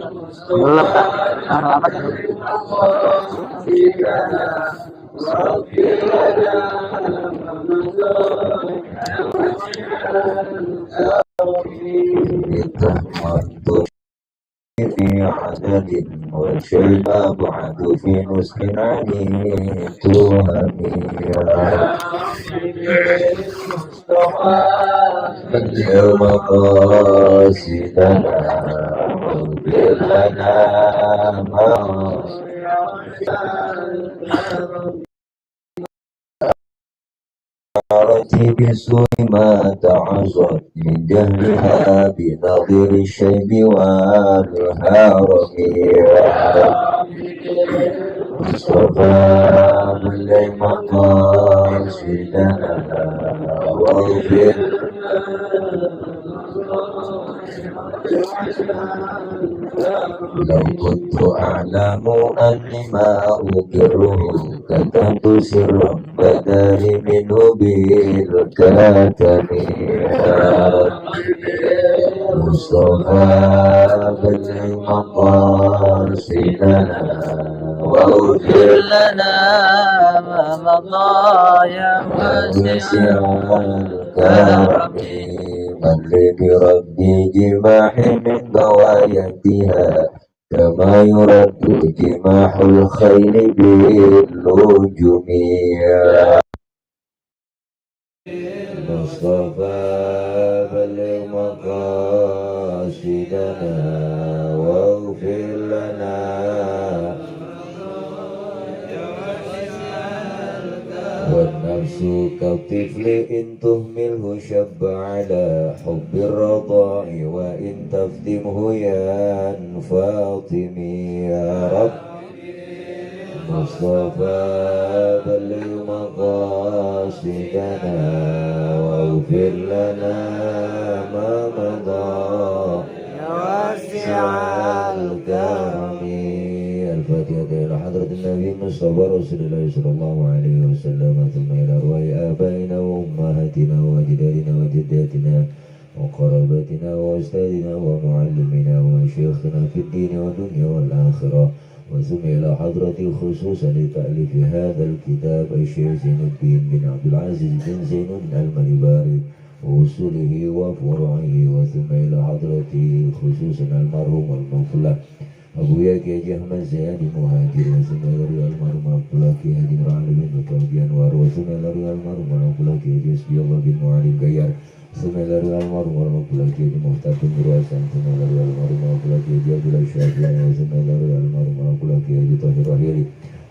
belum Pak. Selamat. في عدد والشيب بعد في نسخ عنيت اليوم قاصدنا واغفر لنا ما بسوء ما تعظت من جهلها بنظير الشيب والهرم مصطفى بلغ مقاصدنا واغفر لو كنت أعلم أني ما أقره كتمت سرا بداري منه بالكتم مصطفى بلغ مقاصدنا واغفر لنا ما مضى يا واسع الكرم من بربي جماح من بوايتها كما يرد جماح الخيل باللجم مصطفى بلغ مقاصدنا واغفر لنا والنفس كالطفل إن تهمله شب على حب الرضاع وإن تفتمه يا فاطمي يا رب مصطفى بلغ مقاصدنا واغفر لنا ما مضى يا واسع الكرم. الفاتحة إلى حضرة النبي المصطفى رسول الله صلى الله عليه وسلم ثم إلى أرواح آبائنا وأمهاتنا وأجدادنا وجداتنا وقرابتنا وأستاذنا ومعلمنا ومشايخنا في الدين والدنيا والآخرة وثم إلى حضرة خصوصا لتأليف هذا الكتاب الشيخ زين الدين بن عبد العزيز بن زين المنباري ووصوله وفروعه وثم إلى حضرة خصوصا المرحوم المفلح أبويا كي أحمد زياد مهاجر وثم إلى المرحوم المفلح كي هادي رعل بن مطلق أنوار وثم إلى المرحوم المفلح كي حسبي الله بن معلم غيار ثم إلى المرحوم المفلح كي مختار بن رواسان ثم إلى المرحوم المفلح كي عبد الله الشافعي وثم إلى المرحوم المفلح كي طاهر الرحيلي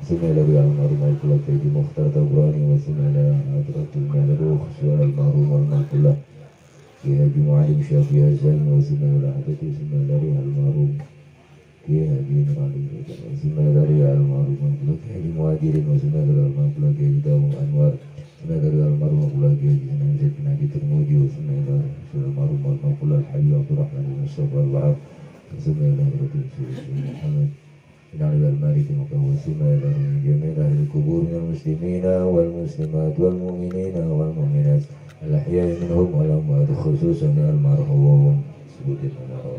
ثم إلى المرحوم المفلح كي مختار تبراني وثم إلى حضرة المعروف سؤال المرحوم المفلح كي هادي معلم شافعي الزين وثم إلى حضرة ثم إلى المرحوم كي هادي معلم ثم إلى المرحوم المفلح كي هادي مهاجرين وثم إلى المفلح كي داوم أنوار ثم إلى المرحوم المفلح كي زيد بن عدي ترمودي وثم إلى المرحوم المفلح الحبيب عبد الرحمن المصطفى البحر ثم إلى حضرة محمد بن علي المالك المقوم ثم إلى جميع أهل القبور من المسلمين والمسلمات والمؤمنين والمؤمنات الأحياء منهم والأموات خصوصا المرحوم سبوت المرحوم.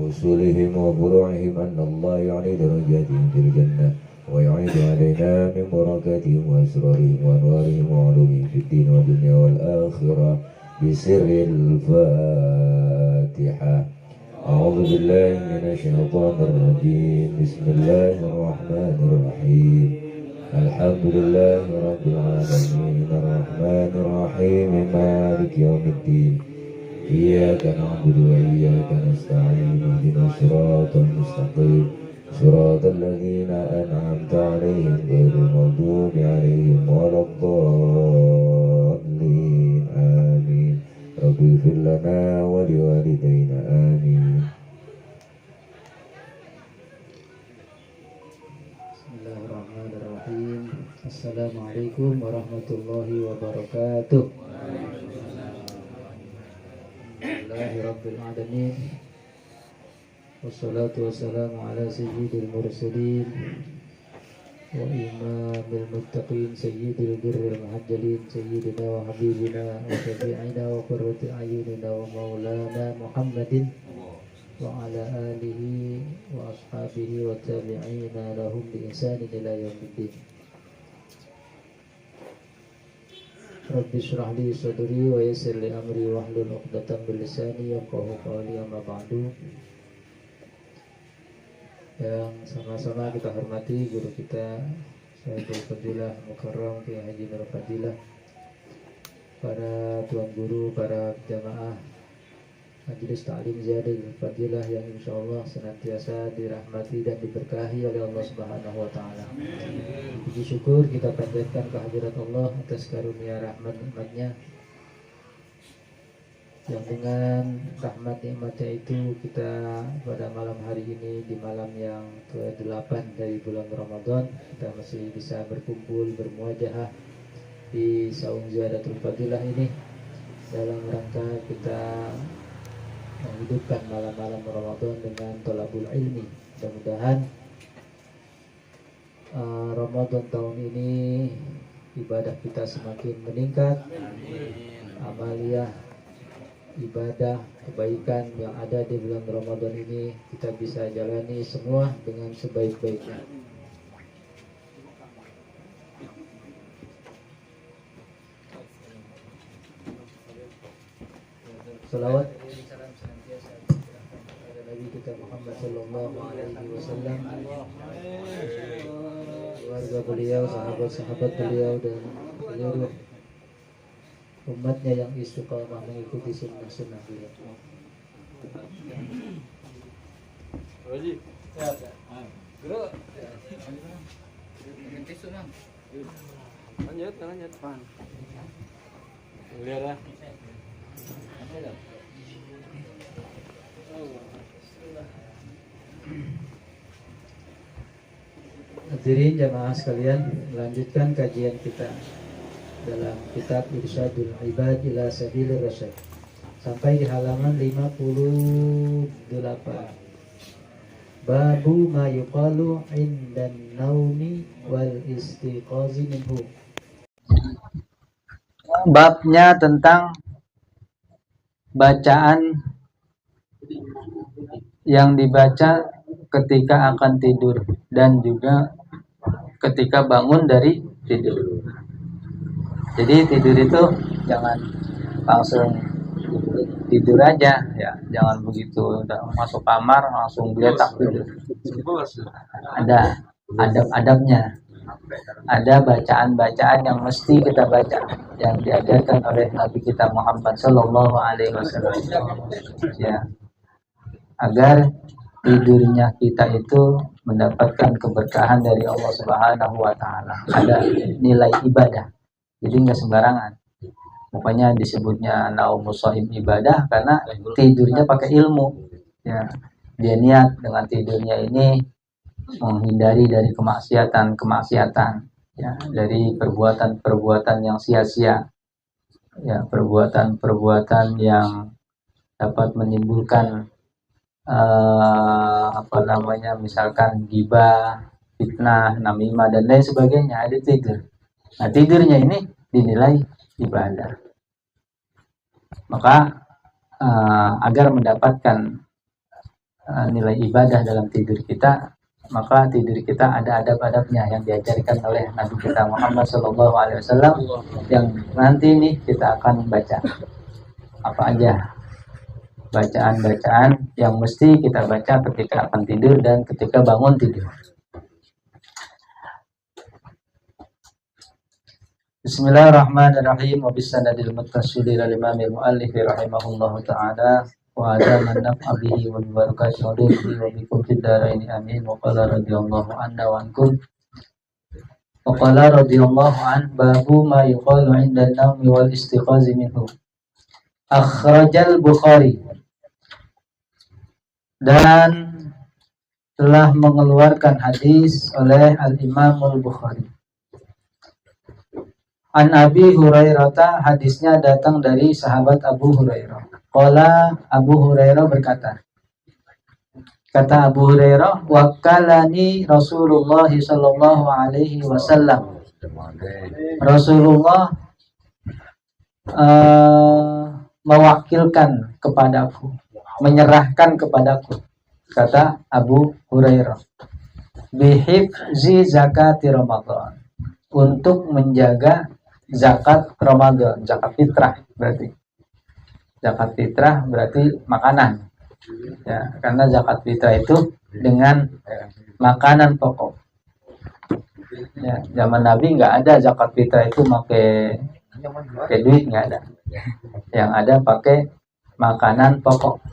وصولهم وفروعهم أن الله يعني درجاتهم في الجنة ويعيد علينا من بركاتهم وأسرارهم وأنوارهم وعلومهم في الدين والدنيا والآخرة بسر الفاتحة. أعوذ بالله من الشيطان الرجيم. بسم الله الرحمن الرحيم. الحمد لله رب العالمين الرحمن الرحيم مالك يوم الدين إياك نعبد وإياك نستعين اهدنا الصراط المستقيم صراط الذين أنعمت عليهم غير المغضوب عليهم ولا الضالين آمين. رب اغفر لنا ولوالدينا آمين. Bismillahirrahmanirrahim. Assalamualaikum warahmatullahi wabarakatuh. Alhamdulillahirabbil alamin. Wassalatu wassalamu ala sayyidil mursalin وإمام المتقين سيد البر المحجلين سيدنا وحبيبنا وشفيعنا وقرة أعيننا ومولانا محمد وعلى آله وأصحابه والتابعين لهم بإحسان إلى يوم الدين. رب اشرح لي صدري ويسر لي أمري واحلل عقدة من لساني يفقهوا قولي. أما بعد. Yang sama-sama kita hormati guru kita Syaikhul Fadilah Mukarram Kiai Haji Nur Fadilah, para tuan guru, para jamaah Majelis Ta'lim Ziyadil Fadilah yang insyaallah senantiasa dirahmati dan diberkahi oleh Allah Subhanahu wa taala. Puji syukur kita panjatkan kehadirat Allah atas karunia rahmat nikmatnya, yang dengan rahmat nikmatnya itu kita pada malam hari ini, di malam yang ke-8 dari bulan Ramadan, kita masih bisa berkumpul bermuajahah di saung Ziyadatul Fadilah ini dalam rangka kita menghidupkan malam-malam Ramadan dengan thalabul ilmi. Mudah-mudahan Ramadan tahun ini ibadah kita semakin meningkat, amaliyah ibadah kebaikan yang ada di bulan Ramadan ini kita bisa jalani semua dengan sebaik-baiknya. Salawat kepada Nabi kita Muhammad sallallahu alaihi wasallam, keluarga beliau, sahabat-sahabat beliau, dan seluruh umatnya yang istiqamah mengikuti sunnah-sunnah beliau. Lanjut, Pan. Lihat lah. Hadirin jamaah sekalian, melanjutkan kajian kita dalam kitab Irsyadul Ibad ila Sabilir Rasyad sampai di halaman 58. Babu ma yuqalu indan naumi wal istiqazi minhu. Babnya tentang bacaan yang dibaca ketika akan tidur dan juga ketika bangun dari tidur. Jadi tidur itu jangan langsung tidur aja ya, jangan begitu udah masuk kamar langsung geletak tidur. Ada adab-adabnya, ada bacaan-bacaan yang mesti kita baca yang diajarkan oleh Nabi kita Muhammad Sallallahu Alaihi Wasallam, ya, agar tidurnya kita itu mendapatkan keberkahan dari Allah Subhanahu Wa Taala. Ada nilai ibadah. Jadi nggak sembarangan. Makanya disebutnya naumus shaim ibadah karena tidurnya pakai ilmu. Ya, dia niat dengan tidurnya ini menghindari dari kemaksiatan, ya, dari perbuatan-perbuatan yang sia-sia, ya, perbuatan-perbuatan yang dapat menimbulkan misalkan ghibah, fitnah, namimah dan lain sebagainya. Ada tidur. Nah, tidurnya ini dinilai ibadah. Maka agar mendapatkan nilai ibadah dalam tidur kita, maka tidur kita ada adab-adabnya yang diajarkan oleh Nabi kita Muhammad SAW, yang nanti nih kita akan baca. Apa aja bacaan-bacaan yang mesti kita baca ketika akan tidur dan ketika bangun tidur. Bismillahirrahmanirrahim. Wa bisanadil muttasil ila imamil muallif rahimahullahu taala wa adaman naf'a bihi wa barakatuhu alaihi wa bikum fid dharain amin. Wa qala radhiyallahu anna wa ankum. Wa qala radhiyallahu an babu ma yuqalu 'inda an-nawmi wal istiqazi minhu. Akhrajal Bukhari. Dan telah mengeluarkan hadis oleh Al-Imam Al-Bukhari. An Abi Hurairah, hadisnya datang dari sahabat Abu Hurairah. Qala, Abu Hurairah berkata, Kata Abu Hurairah, wakalani Rasulullah sallallahu alaihi wasallam. Rasulullah mewakilkan kepadaku, menyerahkan kepadaku, kata Abu Hurairah, bihifzi zakati Ramadan, untuk menjaga zakat Ramadan, zakat fitrah berarti. Zakat fitrah berarti makanan. Ya, karena zakat fitrah itu dengan makanan pokok. Ya, zaman Nabi nggak ada zakat fitrah itu pakai duit, nggak ada. Yang ada pakai makanan pokok.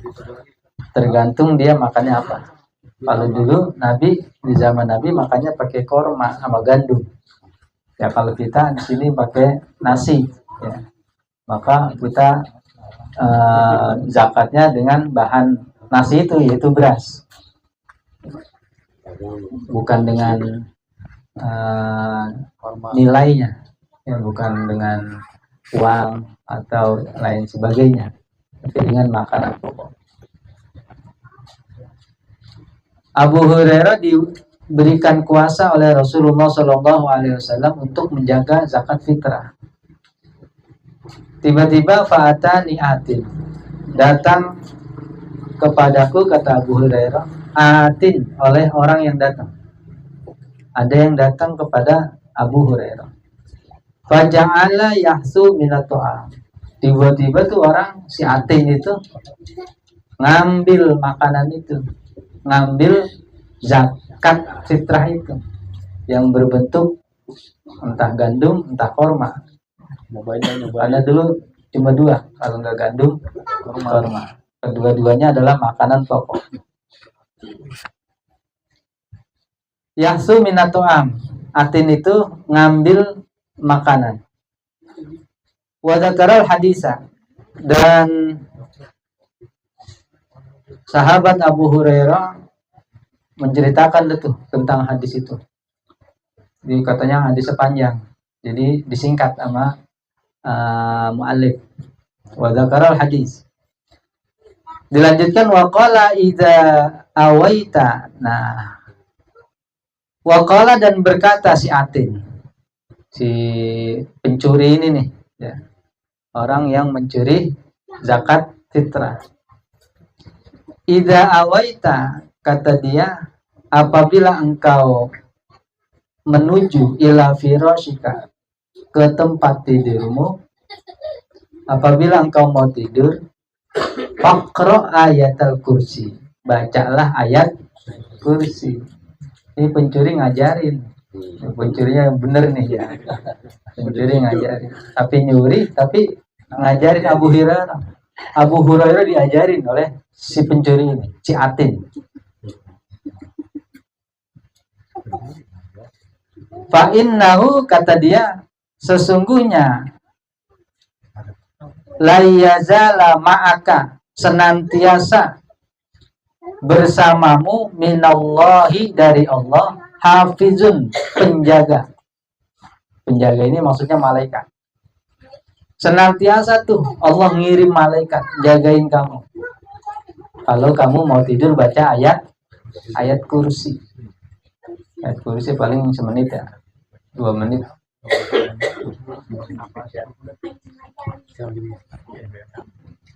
Tergantung dia makannya apa. Kalau dulu Nabi, di zaman Nabi makannya pakai korma sama gandum. Ya, kalau kita di sini pakai nasi, ya, maka kita zakatnya dengan bahan nasi itu, yaitu beras, bukan dengan nilainya, ya, bukan dengan uang atau lain sebagainya, tapi dengan makanan pokok. Abu Hurairah diberikan kuasa oleh Rasulullah SAW untuk menjaga zakat fitrah. Tiba-tiba fa'atani atin, datang kepadaku, kata Abu Hurairah, atin, oleh orang yang datang. Ada yang datang kepada Abu Hurairah. Faja'ala yahsu minat ta'am. Tiba-tiba tuh orang, si atin itu ngambil makanan itu, ngambil zakat fitrah itu, yang berbentuk entah gandum, entah korma. Karena dulu cuma dua, kalau nggak gandum, korma. Kedua-duanya adalah makanan pokok. Yahsu minato'am, atin itu ngambil makanan. Wadakaral hadisa, dan sahabat Abu Hurairah menceritakan itu tentang hadis itu. Jadi katanya hadis sepanjang, jadi disingkat sama mu'allif. Wadakaral hadis. Dilanjutkan, waqala idza awaita. Nah, waqala, dan berkata si atin, si pencuri ini nih, ya, orang yang mencuri zakat fitrah. Idza awaita, kata dia, apabila engkau menuju ila firashika, ke tempat tidurmu, apabila engkau mau tidur, faqra ayat al-kursi, bacalah ayat kursi. Ini pencuri ngajarin, pencurinya yang bener nih, ya, pencuri ngajarin, tapi nyuri, tapi ngajarin Abu Hurairah. Abu Hurairah diajarin oleh si pencuri ini, si atin. Fa innahu, kata dia, sesungguhnya la yazala ma'aka, senantiasa bersamamu, minallahi, dari Allah, hafizun, penjaga. Penjaga ini maksudnya malaikat. Senantiasa tuh Allah ngirim malaikat jagain kamu. Kalau kamu mau tidur baca ayat kursi. Ayat kursi paling semenit, ya, 2 menit.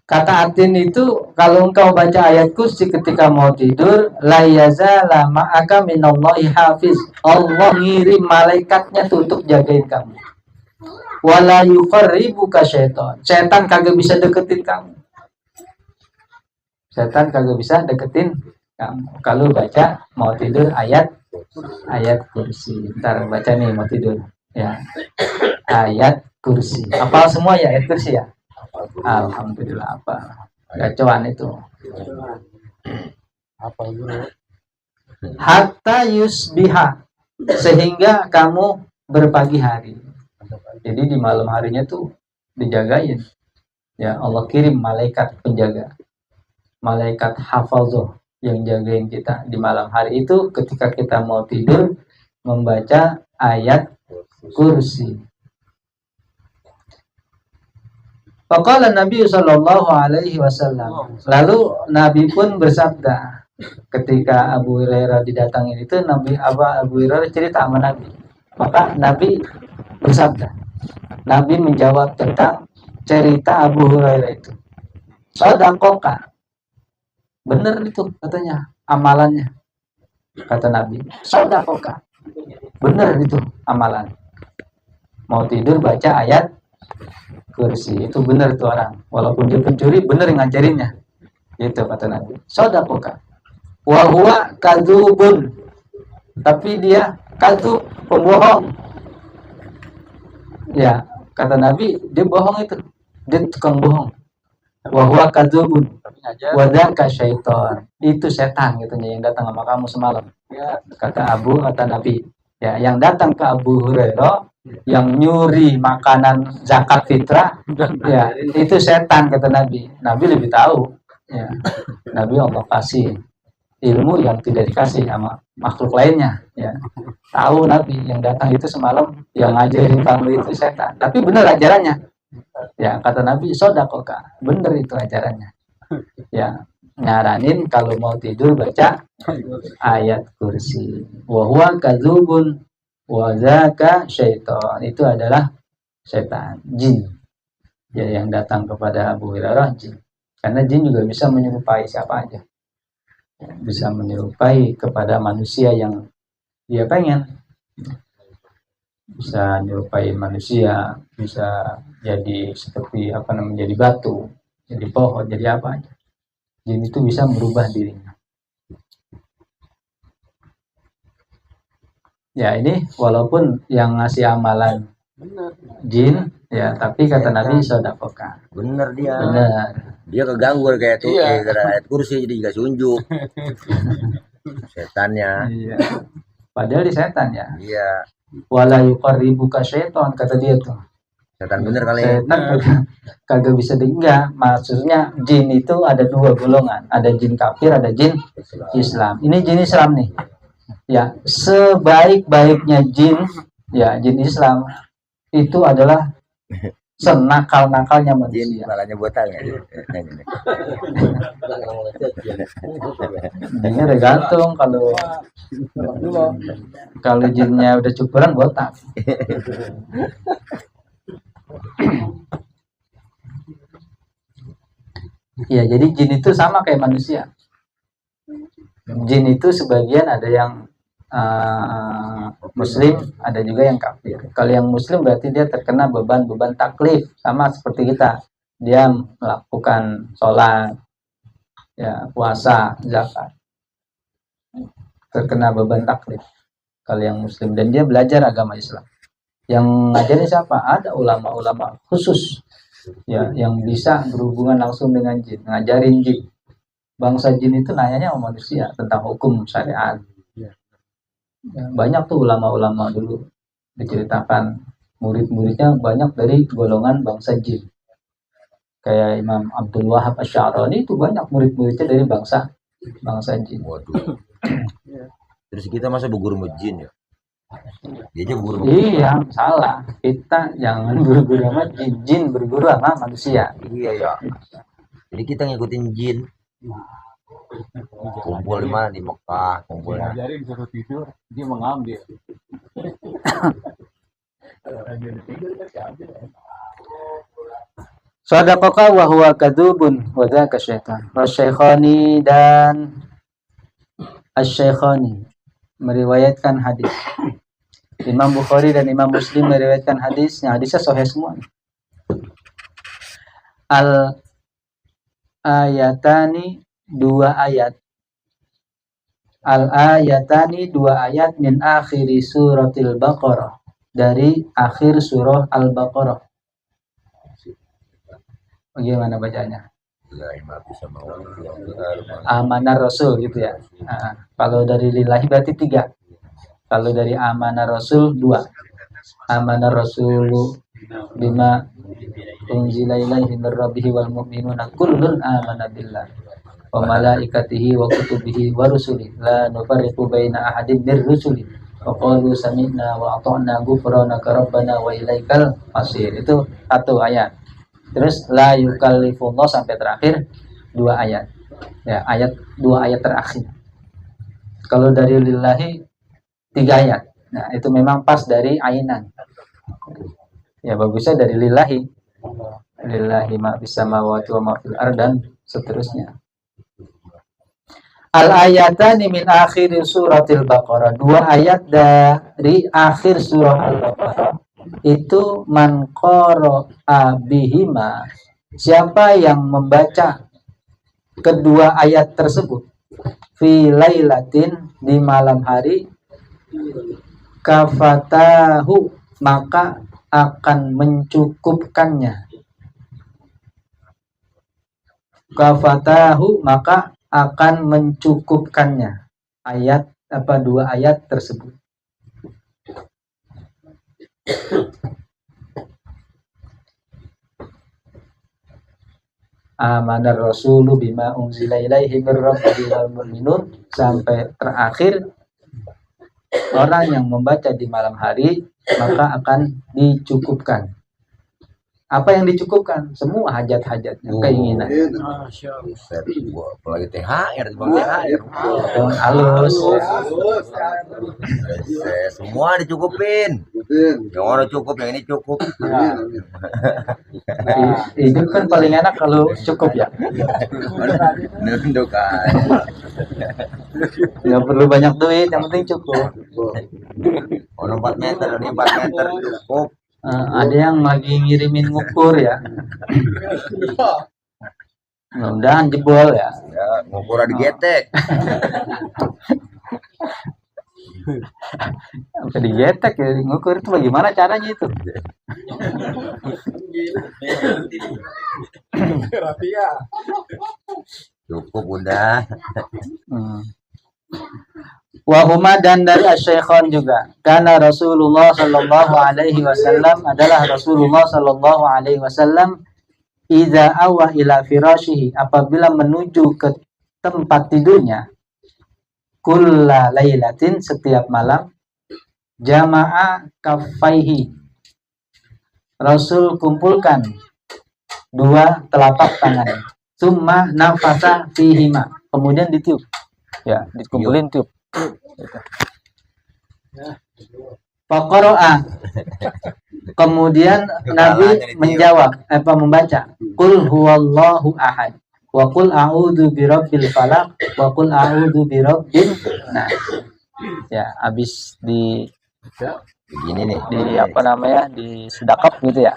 Kata atin itu, kalau engkau baca ayat kursi ketika mau tidur, la yazala ma'aka minallahi hafiz, Allah ngirim malaikatnya tuh untuk jagain kamu. Wala yuqarribuka syaitan, setan kagak bisa deketin kamu. Setan kagak bisa deketin kamu kalau baca mau tidur ayat kursi. Ntar baca nih mau tidur, ya, ayat kursi. Hafal semua ya ayat kursi, ya? Alhamdulillah, apa gacoan itu. Hatta yusbiha, sehingga kamu berpagi hari. Jadi di malam harinya tuh dijagain. Ya, Allah kirim malaikat penjaga, malaikat hafazah yang jagain kita di malam hari itu ketika kita mau tidur membaca ayat kursi. Faqala Nabi sallallahu alaihi wasallam, lalu Nabi pun bersabda, ketika Abu Hurairah didatangin itu Abu Hurairah cerita sama Nabi. Maka Nabi bersabda. Nabi menjawab tentang cerita Abu Hurairah itu. Shadaqoka. Benar itu katanya amalannya. Kata Nabi, shadaqoka. Benar itu amalan. Mau tidur baca ayat kursi. Itu benar tuh orang. Walaupun dia pencuri, benar ngajarinnya. Itu kata Nabi. Shadaqoka. Wa huwa kadzubun. Tapi dia kadzub, pembohong. Ya, kata Nabi, dia bohong itu. Dia tukang bohong. Wa huwa kadzubun. Wa dzaka syaitan. Itu setan gitu yang datang sama kamu semalam. Ya, kata Nabi. Ya, yang datang ke Abu Hurairah yang nyuri makanan zakat fitrah, ya, itu setan kata Nabi. Nabi lebih tahu. Ya. Nabi Allah kasih ilmu yang tidak dikasih sama makhluk lainnya, ya. Tahu Nabi yang datang itu semalam yang ngajarin kamu itu setan, tapi benar ajarannya, ya. Kata Nabi, shadaqoka, benar itu ajarannya, ya. Nyaranin kalau mau tidur baca ayat kursi. Wa huwa kadzubun wa dzaka syaitan. Itu adalah setan, jin, ya, yang datang kepada Abu Hurairah, jin. Karena jin juga bisa menyerupai siapa aja. Bisa menyerupai kepada manusia yang dia pengen. Bisa menyerupai manusia, bisa jadi seperti jadi batu, jadi pohon, jadi apa aja. Jin itu bisa merubah dirinya. Ya, ini walaupun yang ngasih amalan jin, ya, tapi kata Nabi shadaqoka. Bener dia. Benar. Dia keganggu kayak tuh ayat kursi jadi dikasih unjuk. Setannya. Iya. Padahal di setan ya. Iya. Wala yuqarribuka syaitan, kata dia tuh. Setan bener kali. Setan kagak bisa enggak. Maksudnya jin itu ada dua golongan. Ada jin kafir, ada jin Islam. Ini jin Islam nih. Ya, sebaik-baiknya jin, ya, jin Islam itu adalah senakal-nakalnya manusia. Jin malahnya botak ya. Ini tergantung, kalau jinnya udah cukuran botak. Ya, jadi jin itu sama kayak manusia. Jin itu sebagian ada yang muslim, ada juga yang kafir. Kalau yang muslim berarti dia terkena beban taklif, sama seperti kita. Dia melakukan sholat, ya, puasa, zakat, terkena beban taklif. Kalau yang muslim, dan dia belajar agama Islam. Yang ngajarin siapa? Ada ulama-ulama khusus, ya, yang bisa berhubungan langsung dengan jin, ngajarin jin. Bangsa jin itu nanyanya sama manusia tentang hukum syariat. Ya, banyak tuh ulama-ulama dulu diceritakan murid-muridnya banyak dari golongan bangsa jin. Kayak Imam Abdul Wahab Asy-Sya'rani itu banyak murid-muridnya dari bangsa jin. Waduh. Terus kita masa berguru sama jin ya? Dia aja berguru. Iya, salah. Kita jangan berguru sama jin, jin berguru sama manusia. Iya ya. Jadi kita ngikutin jin. Kumpul di mana, di Mekah, kumpulnya. Ngajarin suruh tidur, dia mengambil. Shadaqaka wa huwa kadzubun wa dzaka syaitan. Wasyaikhani dan Asy-Syaikhani meriwayatkan hadis. Imam Bukhari dan Imam Muslim meriwayatkan hadisnya. Hadisnya sahih semua. Al ayatani, dua ayat. Al ayatani, dua ayat min akhiri suratil Baqarah, dari akhir surah Al-Baqarah. Bagaimana bacanya? Amanah Rasul gitu ya. Nah, kalau dari lillahi berarti 3. Kalau dari amanah Rasul 2. Amanah Rasulu bima unzila ilaihi mir rabbihi wal mu'minuna kullun amana billah wa malaikatihi wa kutubihi wa rusulihi la nufarriqu baina ahadin mir rusuli wa qalu sami'na wa ata'na ghufranaka rabbana wa ilaikal masir. Itu satu ayat. Terus la yukallifullah sampai terakhir 2 ayat. Ya, dua ayat terakhir. Kalau dari lillahi 3 ayat. Nah, itu memang pas dari ainan. Ya, bagusnya dari lillahi. Lillahi ma fis samawati wa ma fil ardh dan seterusnya. Al ayatani min akhir suratil Baqarah. 2 ayat dari akhir surah Al-Baqarah itu man qara'a bihima. Siapa yang membaca kedua ayat tersebut fi lailatin di malam hari kafatahu maka akan mencukupkannya. Kafatahu maka akan mencukupkannya. Ayat 2 ayat tersebut. Amanar rasulu bima unzila ilaihi mir rabbihi wal mu'minun sampai terakhir. Orang yang membaca di malam hari maka akan dicukupkan. Apa yang dicukupkan? Semua hajat-hajatnya, keinginan. Apalagi THR, THR. Halus. Semua dicukupin. Yang orang cukup, yang ini cukup. Hidup kan paling enak kalau cukup ya. Nunduk kan. Nggak perlu banyak duit, yang penting cukup. Orang 4 meter, ini 4 meter cukup. Ada yang lagi ngirimin ngukur ya. Mudah-mudahan jebol ya. Ya, ngukur di getek. Sampai digetek ya, ngukur itu bagaimana caranya itu? Cukup udah. Wahuma dan dari Asy-Syaikhan juga. Karena Rasulullah sallallahu alaihi wasallam adalah Rasulullah sallallahu alaihi wasallam idza awa ila firashihi apabila menuju ke tempat tidurnya kulla lailatin setiap malam jama'a kaffaihi Rasul kumpulkan 2 telapak tangan summa nafasa fihima kemudian ditiup ya dikumpulin tiup Faqara'a kemudian Nabi menjawab membaca qul huwallahu ahad wa qul a'udzu birabbil falaq wa qul a'udzu birabbin nas ya habis di begini nih di apa namanya di sedekap gitu ya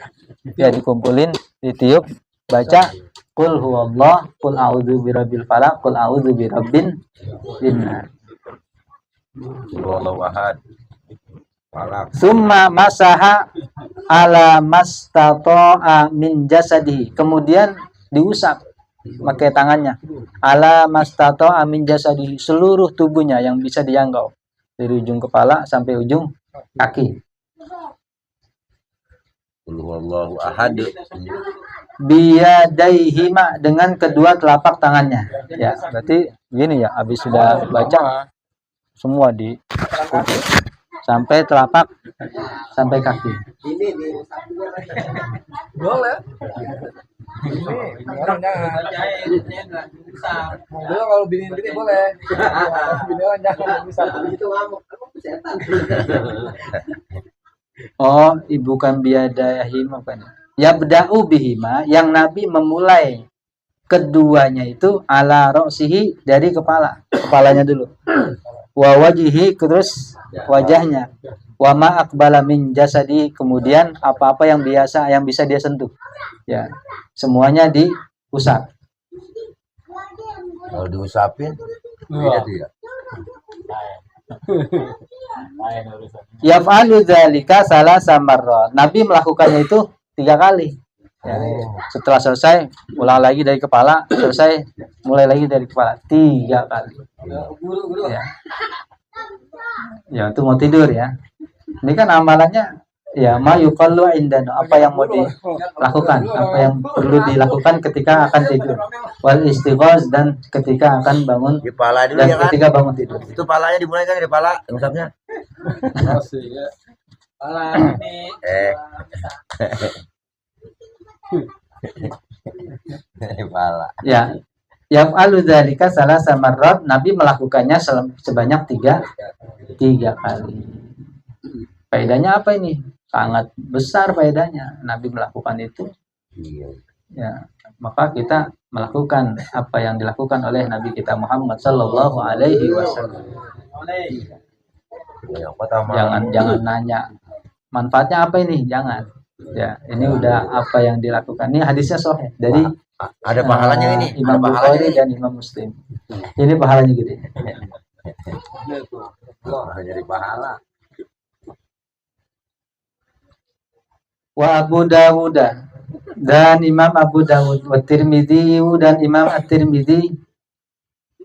dikumpulin ditiup baca qul huwallahu qul a'udzu birabbil falaq qul a'udzu birabbin nas Wallahu ahad. Falak. Summa masaha ala mastata'a min jasadihi. Kemudian diusap pakai tangannya. Ala mastata'a min jasadihi. Seluruh tubuhnya yang bisa dijangkau. Dari ujung kepala sampai ujung kaki. Wallahu ahad. Biyadaihima dengan kedua telapak tangannya. Ya, berarti gini ya, habis sudah baca semua di sampai telapak sampai kaki. Boleh. Orang jangan. Boleh kalau bini boleh. Bini orang jangan bisa. Itu ngamuk. Setan. Oh, bukan biadahim apa nih? Yabda'u bihima yang Nabi memulai keduanya itu ala ra'sihi dari kepalanya dulu. Wa wajihi terus wajahnya. Wa ma aqbala min jasadi kemudian apa-apa yang bisa dia sentuh. Ya, semuanya diusap. Kalau diusapin beda tuh ya. Yaf'alu dzalika salasa marrat. Nabi melakukannya itu 3 kali. Ya, setelah selesai ulang lagi dari kepala, selesai mulai lagi dari kepala 3 kali. Ya. Ya, itu mau tidur ya. Ini kan amalannya ya ma yuqallu indana, apa yang mau dilakukan, apa yang perlu dilakukan ketika akan tidur. Wal istighaz dan ketika akan bangun Kepala dulu dan ya kan? ketika bangun tidur. Itu palanya dimulai kan dari pala, ngusapnya. Pala ini. Pala. Ya. Yaf'alu dzalika salasa marrat, Nabi melakukannya sebanyak tiga kali. Faedahnya apa ini? Sangat besar faedahnya. Nabi melakukan itu. Ya, maka kita melakukan apa yang dilakukan oleh Nabi kita Muhammad sallallahu alaihi wasallam. Jangan nanya manfaatnya apa ini, jangan. Ya, ini udah apa yang dilakukan. Ini hadisnya sahih dari ada pahalanya ini, Imam Bukhari dan Imam Muslim. Ini pahalanya gede. Jadi pahala. Wa Abu Dawud dan Imam Abu Dawud, wa Tirmidzi dan Imam At-Tirmidzi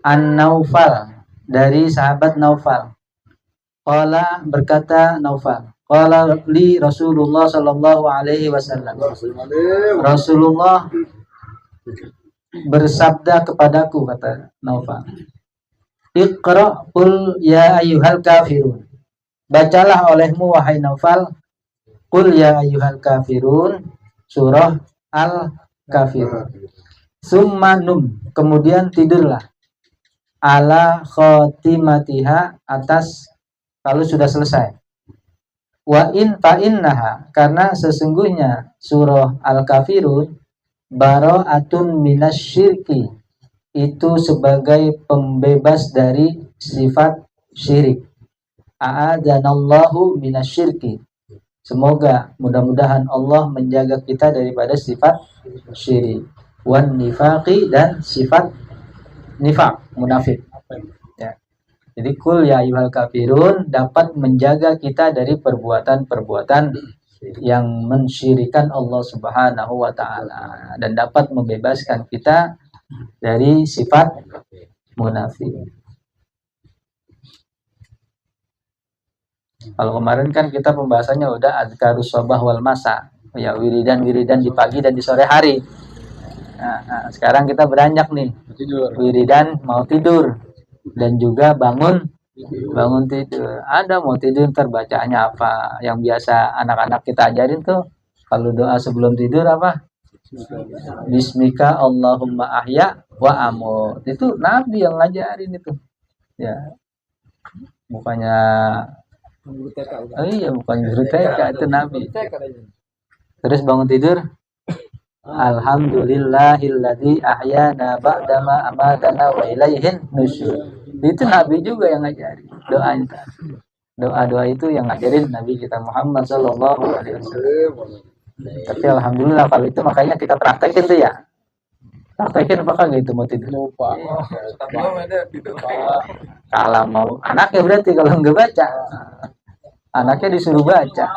An-Naufal dari sahabat Naufal. Qala berkata Naufal, qala li Rasulullah sallallahu alaihi wasallam. Rasulullah bersabda kepadaku, kata Naufal. Iqra qul ya ayyuhal kafirun. Bacalah olehmu wahai Naufal, qul ya ayyuhal kafirun, surah Al-Kafirun. Summa num, kemudian tidurlah. Ala khotimatiha, atas kalau sudah selesai. Wa in fa innaha, karena sesungguhnya surah Al-Kafirun bara'atun minasyirki, itu sebagai pembebas dari sifat syirik. A'adanallahu minasyirki. Semoga mudah-mudahan Allah menjaga kita daripada sifat syirik, wan nifaqi, dan sifat nifaq, munafik. Ya. Jadi kul ya ayyuhal kafirun dapat menjaga kita dari perbuatan-perbuatan yang mensyirikan Allah Subhanahu wa taala dan dapat membebaskan kita dari sifat munafik. Kalau kemarin kan kita pembahasannya udah azkarus sabah wal masa, ya wiridan di pagi dan di sore hari. Nah, sekarang kita beranjak nih, wiridan mau tidur dan juga bangun tidur. Ada mau tidur terbacaannya apa? Yang biasa anak-anak kita ajarin tuh, kalau doa sebelum tidur apa? Bismika Allahumma ahya wa amut. Itu Nabi yang ngajarin itu. Ya. Bukannya iya, bukan guru TK, itu Nabi. Terus bangun tidur, alhamdulillahilladzi ahyana ba'dama amatana wa ilaihin nusyur. Itu Nabi juga yang ngajarin doanya. Doa-doa itu yang ngajarin Nabi kita Muhammad sallallahu alaihi wasallam. Tapi alhamdulillah kalau itu makanya kita praktekin tuh ya. Praktekin apa gitu mau tidur? Lupa. Kalau mau anaknya berarti kalau nggak baca. Anaknya disuruh baca.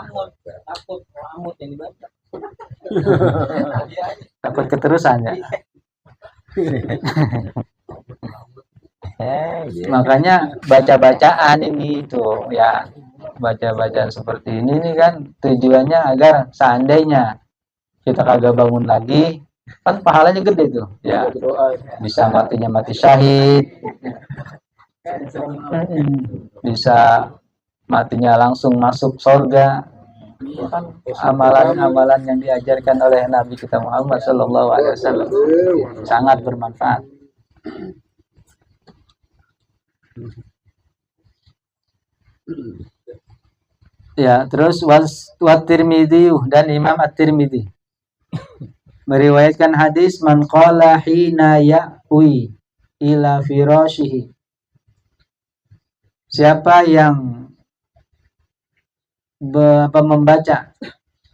Takut keterusan ya. Makanya baca-bacaan ini tuh ya, baca-bacaan seperti ini nih kan tujuannya agar seandainya kita kagak bangun lagi kan pahalanya gede tuh ya, bisa matinya mati syahid, bisa matinya langsung masuk surga. Kan amalan-amalan yang diajarkan oleh Nabi kita Muhammad sallallahu alaihi wasallam sangat bermanfaat. Ya, terus wat Tirmidzi dan Imam At-Tirmidzi meriwayatkan hadis man qala hina ya'wi ila firashihi. Siapa yang membaca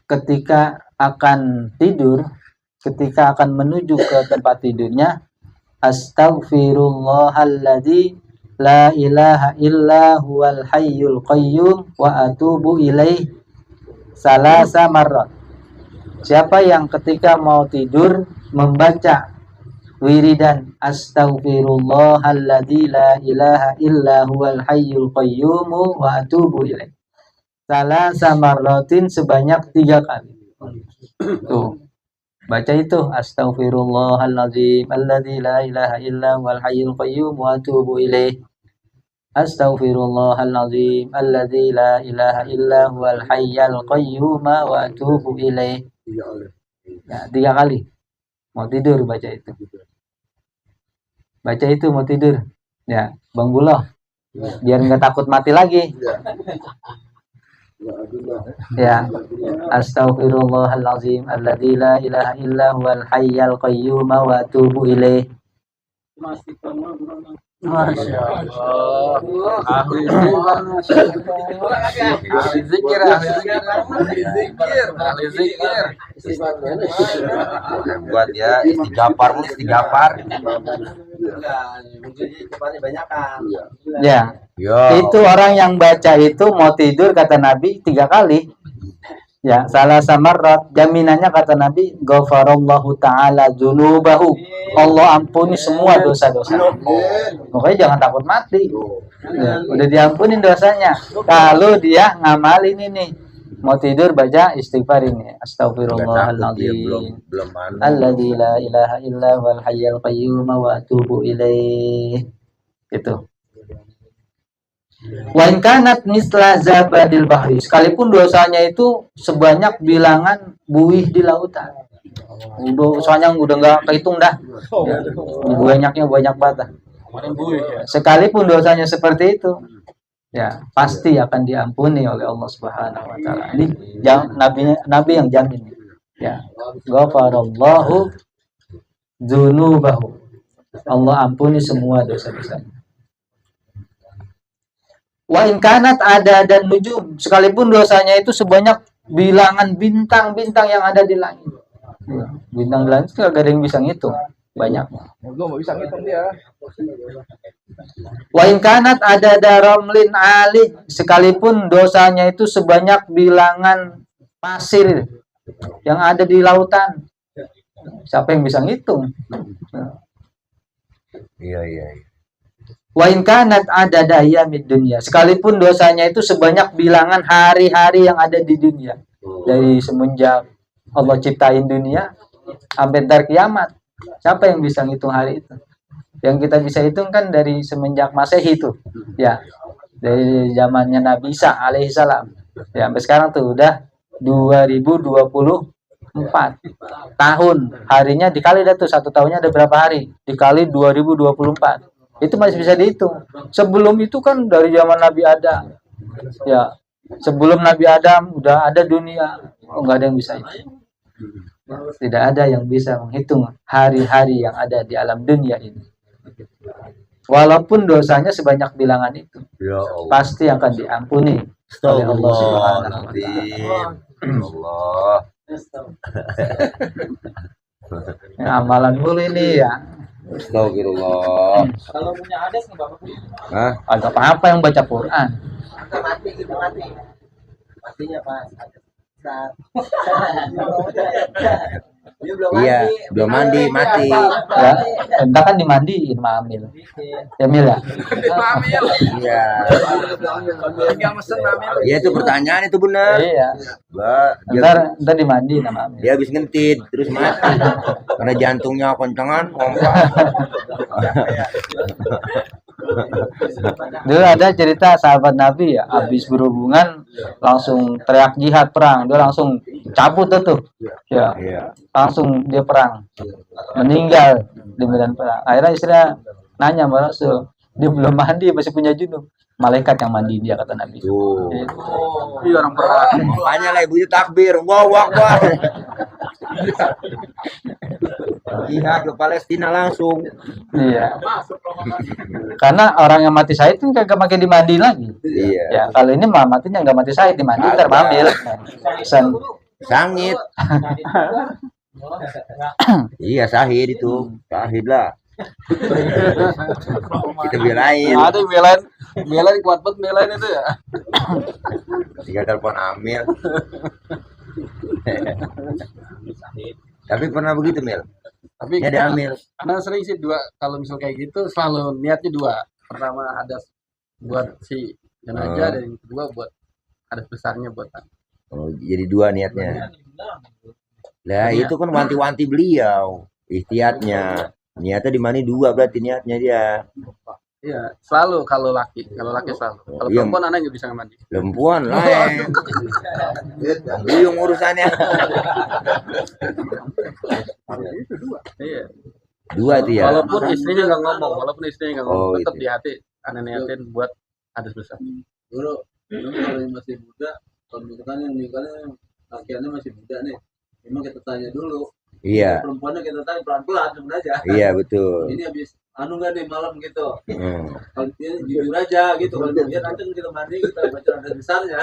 ketika akan tidur, ketika akan menuju ke tempat tidurnya, astaghfirullahalladzi la ilaha illa huwal hayyul qayyum wa atubu ilaih salasa marrat. Siapa yang ketika mau tidur membaca wiridan astaghfirullahalladzi la ilaha illa huwal hayyul qayyum wa atubu ilaih salasa marratin, sebanyak 3 kali. Tuh. Baca itu astaghfirullahaladzim alladzi la ilaha illa huwal hayyul qayyum wa atubu ilaih. Astaghfirullahaladzim alladzi la ilaha illa huwal hayyul qayyum wa atubu ilaih. Ya, 3 kali. Mau tidur baca itu. baca itu mau tidur. Ya, Bang Buloh. Biar nggak takut mati lagi. Ya, astaghfirullahalazim alladzi la ilaha illa huwal hayyul qayyum wa atubu ilaih. Masya Allah. Ahli zikir, ahli zikir. Buat ya istighfar mulu istighfar. Ya, itu orang yang baca itu mau tidur kata Nabi 3 kali. Ya, salah samarrat jaminannya kata Nabi, ghafarallahu taala dzunubahu. Allah ampuni semua dosa-dosa. Pokoknya jangan takut mati. Ya, udah diampunin dosanya. Kalau dia ngamalin ini, mau tidur baca istighfar ini. Astagfirullahaladzim. Alladzi la ilaha illa huwal hayyul qayyum wa atubu ilaih. Itu. Wa in kanat misla zabadil bahri, sekalipun dosanya itu sebanyak bilangan buih di lautan. Dosanya udah nggak kehitung dah. Ya, banyaknya banyak banget. Sekalipun dosanya seperti itu, ya pasti akan diampuni oleh Allah Subhanahu wa taala. Ini Nabi yang jamin. Ya. Ghafarallahu dzunubahu. Allah ampuni semua dosa-dosanya. Wa in kanat ada dan nujum, sekalipun dosanya itu sebanyak bilangan bintang-bintang yang ada di langit. Bintang di langit itu gak ada yang bisa ngitung, banyak. Wa in kanat ada daramlin ali, sekalipun dosanya itu sebanyak bilangan pasir yang ada di lautan. Siapa yang bisa ngitung? Iya. Wa in kanat adada ayyamid dunya, sekalipun dosanya itu sebanyak bilangan hari-hari yang ada di dunia. Dari semenjak Allah ciptain dunia sampai ntar kiamat. Siapa yang bisa ngitung hari itu? Yang kita bisa hitung kan dari semenjak Masehi itu. Ya. Dari zamannya Nabi Isa alaihissalam. Ya, sampai sekarang tuh udah 2024 tahun. Harinya dikali dah tuh, 1 tahunnya ada berapa hari? Dikali 2024. Itu masih bisa dihitung. Sebelum itu kan dari zaman Nabi Adam. Ya, sebelum Nabi Adam udah ada dunia. Nggak ada yang bisa itu. Tidak ada yang bisa menghitung hari-hari yang ada di alam dunia ini. Walaupun dosanya sebanyak bilangan itu, pasti akan diampuni oleh Allah Subhanahu wa taala. Allah. Amalan dulu ini ya. Astagfirullah. Kalau punya hadas nggak apa-apa. Hah? Agak apa yang baca Quran. Angka mati kita mati. Matinya pas. Iya, belum mandi mati. Ya, entah kan dimandiin Mamil. Ya Mil ya. Iya. Iya itu pertanyaan itu benar. Iya. Ntar dimandiin sama Mamil. Dia habis ngentit terus mati karena jantungnya kencengan pompa. Dulu ada cerita sahabat Nabi ya, habis berhubungan langsung teriak jihad perang, dia langsung cabut tuh. Ya. Langsung dia perang. Meninggal di medan perang. Akhirnya istrinya nanya sama Rasul, dia belum mandi masih punya junub. Malaikat yang mandi dia kata Nabi. Tuh. Iya orang perang. Makanya lah ibu takbir, Allahu Akbar. Jihad ke Palestina langsung. Iya. Karena orang yang mati syahid kan kagak makin dimandi lagi. Iya. Ya, kalau ini mah matinya nggak mati syahid, dimandi ntar mamil. Sangit. Iya sahid itu. Sahid lah. Kita belain. Ada yang belain kuat banget belain itu ya. Tinggal telepon Amil. Tapi pernah begitu Mil? Tapi Ya ada Amil. karena sering sih dua, kalau misal kayak gitu selalu niatnya dua. Pertama ada buat si jenazah dan yang kedua buat ada besarnya buat Oh, jadi dua niatnya. Lah itu kan wanti-wanti beliau ikhtiatnya. Niatnya di mana dua berarti niatnya dia. iya selalu kalau laki selalu. Kalau Iya. perempuan anak nggak bisa mandi. Lempuan lain. Buyung urusannya. Iya. Dua itu ya. Walaupun istrinya nggak ngomong, Oh, tetap gitu. di hati aneh niatin buat hadas besar. Dulu kalau yang masih muda, kalau misalkan yang nikahnya laki-laki masih muda nih, memang kita tanya dulu. Iya. Perempuannya kita tanya pelan-pelan sebenarnya. Iya betul. Ini habis anu nggak nih malam gitu. Hmm. Kalau dia jujur aja gitu, kalau dia nanti kita mandi kita baca ada besarnya.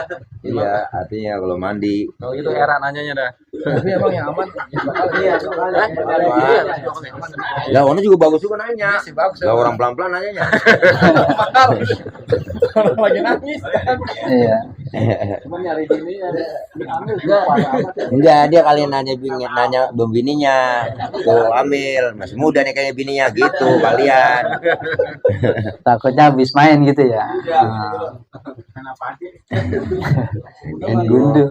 Iya, artinya kalau mandi. Kalau itu era nanyanya dah. Tapi emang yang aman. Iya, Lah, ono juga bagus juga nanya. Sih bagus. Lah orang pelan-pelan nanyanya. Lagi nangis. Iya. cuma nyari gini ada ambil Enggak, dia kali nanya bininya. Tuh ambil, masih muda nih kayaknya bininya gitu kalian. Takutnya habis main gitu ya. kenapa sih? Main gundu.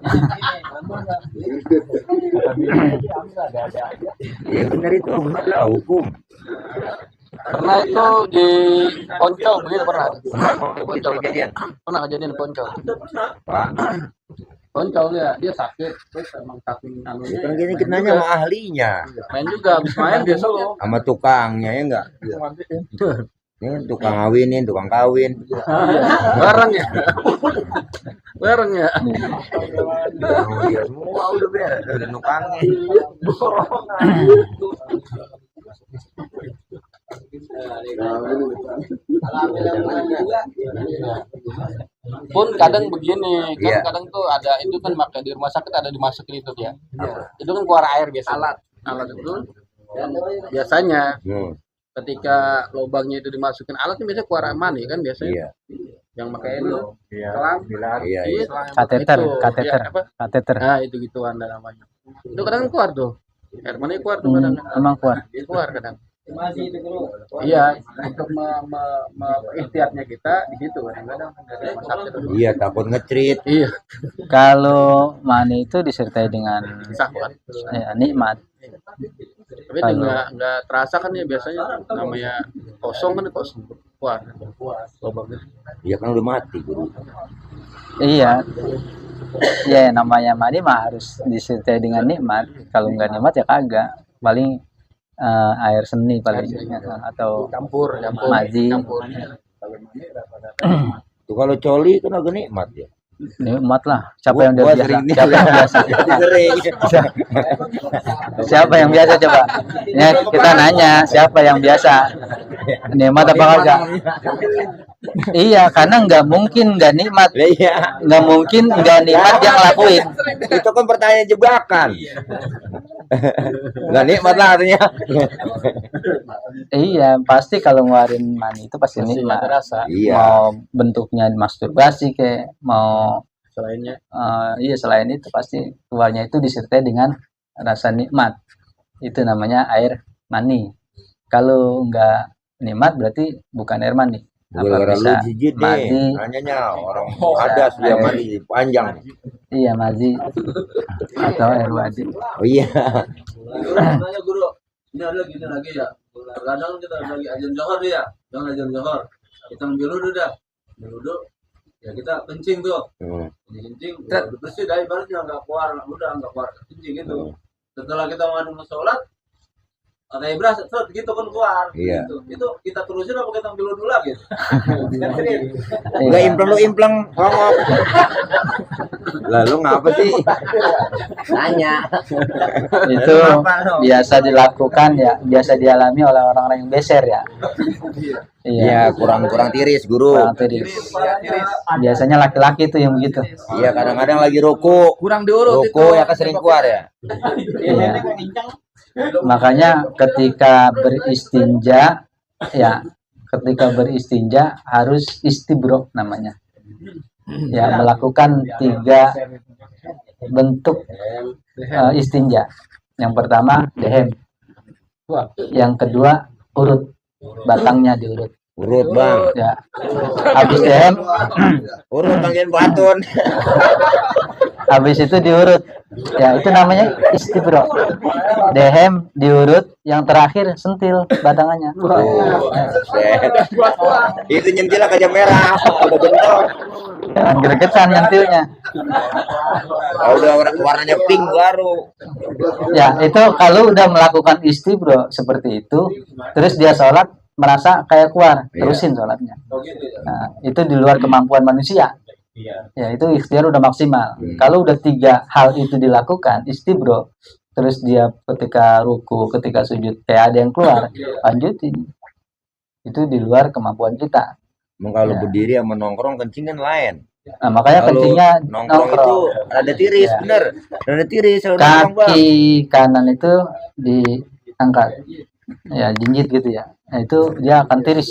Ya benar itu, lah hukum. Pernah itu di Poncol begitu pernah. Poncol Kejadian. pernah kejadian di Poncol. Pak, Poncol dia sakit, terus emang saking anunya. kan gini kita nanya sama ahlinya, Main juga habis main dia solo. sama tukangnya ya enggak? Ini tukang ngawinin, tukang kawin. Bareng ya. Bareng ya. Oh, dia semua udah beres, udah nukangnya. Pun kadang begini, kan Iya. kadang tuh ada itu kan makanya di rumah sakit ada dimasukin itu ya. Itu kan keluar air biasa. Alat itu biasanya Hmm, ketika lubangnya itu dimasukin alat kan biasanya keluar mani kan biasanya. iya, Yang pakai itu selang. iya, iya. Kateter, Itu, kateter, ya, apa? kateter. Nah, itu gituan namanya. Itu kadang keluar tuh. Air mani keluar tuh kadang. Emang kuat. Keluar kadang. Masih itu bro. Iya, untuk ikhtiarnya kita di situ kadang-kadang dari rumah sakit. Iya, takut ngecrit. Iya, Kalau mani itu disertai dengan sah kan. nikmat. Tapi itu nggak terasa kan ya biasanya namanya kosong kan kosong keluar. Lubangnya. Iya kan udah mati guru. Iya. Ya namanya mani mah harus disertai dengan nikmat. Kalau nggak nikmat ya kagak. Paling air seni paling atau Campur. maji. Tuh kalau coli kan agak nikmat ya. Nikmat lah. Siapa yang udah Gua biasa? sering nih. Siapa yang biasa? Sering. Siapa yang biasa coba? Ya kita nanya siapa yang biasa? Nikmat apa kagak? Iya, karena nggak mungkin nggak nikmat, Lah, iya. nggak mungkin nggak nikmat yang ngelakuin. Itu kan pertanyaan jebakan. Nggak nikmat lah artinya. Iya, pasti kalau ngeluarin mani itu pasti nikmat. Terasa Iya. Mau bentuknya masturbasi kayak mau selainnya. iya selain itu pasti keluarnya itu disertai dengan rasa nikmat. Itu namanya air mani. Kalau nggak nikmat berarti bukan air mani. Apa Gara-gara lu bisa jijik mandi? nih. Nanyanya orang hadas dia mandi panjang. Iya mazi atau air wajib. Oh iya. Nanya guru, ini ada gini lagi ya. Kadang kita lagi ajan johor ya, jangan ajan johor. Kita ambil wudhu dah, ambil wudhu. Ya kita kencing tuh, Hmm. kencing, udah bersih dari baliknya nggak keluar, udah nggak keluar kencing gitu. Setelah kita ngadu sholat, ada ibras, gitu kan keluar. Iya. Gitu. Itu kita terusin apa kita ambil wudhu lagi? Enggak implang lu implang ngomong. Lalu ngapa sih? Nanya. Itu biasa dilakukan ya, biasa dialami oleh orang-orang yang beser ya. Iya, kurang tiris, guru. Kurang tiris. Biasanya laki-laki itu yang begitu. Iya, kadang-kadang lagi ruku. Kurang diurut Ruku ya kan sering keluar ya. Iya. Makanya ketika beristinja ya, ketika beristinja harus istibro namanya. Ya, melakukan 3 bentuk istinja. Yang pertama dehem. Yang kedua urut. Batangnya diurut. Urut, Bang. Ya. Habis dehem, Urut bagian batun. habis itu diurut. Ya, itu namanya istibro. dehem diurut, yang terakhir sentil batangannya. Set. Itu nyentil aja merah. Ada bentok. Jangan gregetan nyentilnya. Kalau udah warnanya pink baru. Ya, itu kalau udah melakukan istibro seperti itu, terus dia sholat merasa kayak keluar, terusin sholatnya. Nah, itu di luar kemampuan manusia. Ya, itu ikhtiar udah maksimal. Kalau udah 3 hal itu dilakukan, istibro, terus dia ketika ruku, ketika sujud, kayak ada yang keluar, lanjutin. Itu di luar kemampuan kita. Kalau berdiri sama nongkrong kencing kan lain. Nah, makanya Kalau kencingnya nongkrong itu rada tiris, Ya. bener. Rada tiris. Kalau nongkrong, Bang. Kaki kanan itu diangkat, ya jinjit gitu ya. Nah, itu dia akan tiris.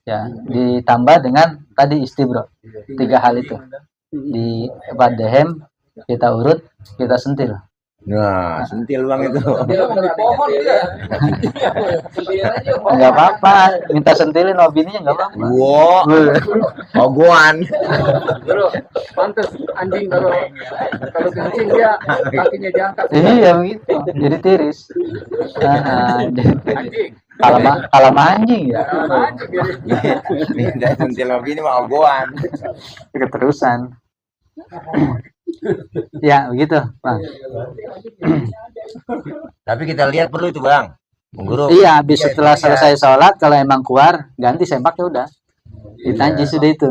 Ya, ditambah dengan tadi istibro. 3 hal itu. Di dehem kita urut, kita sentil. Nah, sentil Bang itu. Enggak apa-apa, minta sentilin opininya enggak apa-apa. Wow, ogoan. Bro, pantes anjing kalau kencing dia kakinya diangkat. Iya begitu, jadi tiris. Nah, Anjing. kalau anjing ya, Minta sentil ini mah ogoan. keterusan. Ya begitu, Bang. Tapi kita lihat perlu itu Bang. Guru. Iya, habis setelah selesai sholat, kalau emang keluar, ganti sempak ya udah. Ditanji sudah itu.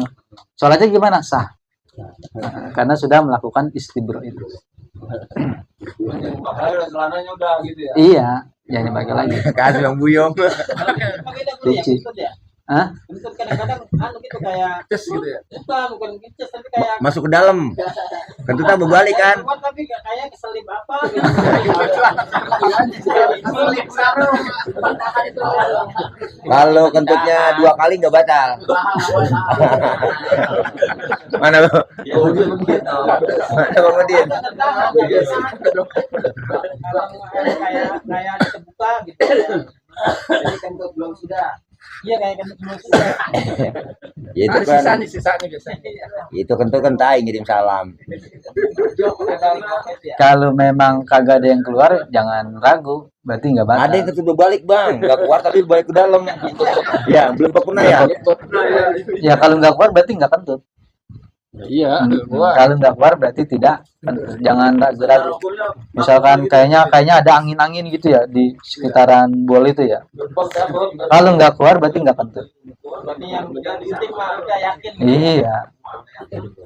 Sholatnya gimana? Sah. Karena sudah melakukan istibro itu. Celananya udah gitu ya. Iya, jangan dipakai lagi. Kasih Bang Buyong. Cuci. Hah? Kadang-kadang gitu kayak Cus gitu ya. bukan gitu tapi kayak Masuk ke dalam. Kentutnya berbalik kan. tapi kayak keselip apa gitu. Kalau kentutnya 2 kali nggak batal. Mana lo? Mana Bang Udin? Kayak terbuka gitu. Jadi kentut belum sudah. Iya kayak kentut belum sudah. Ya, itu Ada kan. sisanya biasanya. Itu kentut kan tai ngirim salam. Kalau memang kagak ada yang keluar, jangan ragu. Berarti nggak batal. Ada yang kentut berbalik Bang, nggak keluar tapi balik ke dalam. Ya, belum pernah ya. Ya kalau nggak keluar berarti nggak kentut. Iya, Kalau nggak keluar berarti tidak kentut. Jangan ragu-ragu. Misalkan kayaknya ada angin-angin gitu ya di sekitaran bol itu ya. Kalau nggak keluar berarti nggak kentut. Berarti yang penting mah udah yakin. Iya.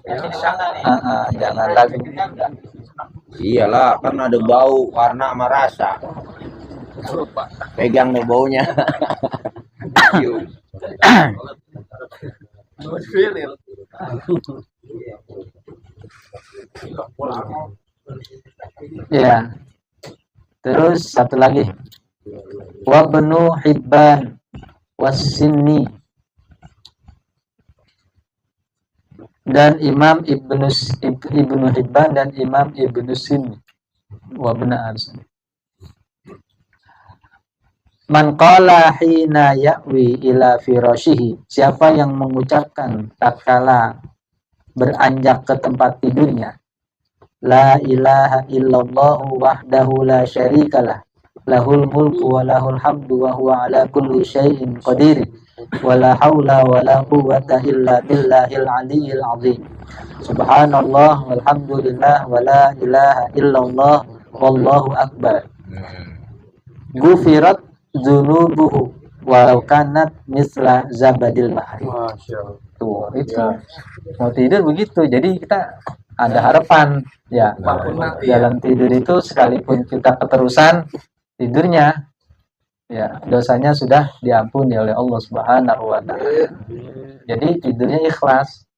Yakin di sana nih. Jangan ragu. Iyalah, kan ada bau, warna sama rasa. Pegang nih baunya. Ya. Terus satu lagi. Wa Ibnu Hibban was-Sinni. Dan Imam Ibnu Hibban dan Imam Ibnu Sinni. Wa benar. Man qala hina ya'wi ila firashihi. Siapa yang mengucapkan tatkala beranjak ke tempat tidurnya, la ilaha illallah wahdahu la syarikalah, lahul mulku wa lahul hamdu wa huwa ala kulli syai'in qadir, wa la haula wa la quwwata illa billahil aliyyil azim. Subhanallah walhamdulillah wa la ilaha illallah wallahu akbar. Gufirat dzunubuhu walau kanat misla zabadil bahri. Tuh, itu. Mau tidur begitu. Jadi kita ada harapan ya. Dalam tidur itu sekalipun kita keterusan tidurnya, ya dosanya sudah diampuni oleh Allah Subhanahu wa taala. Jadi tidurnya ikhlas.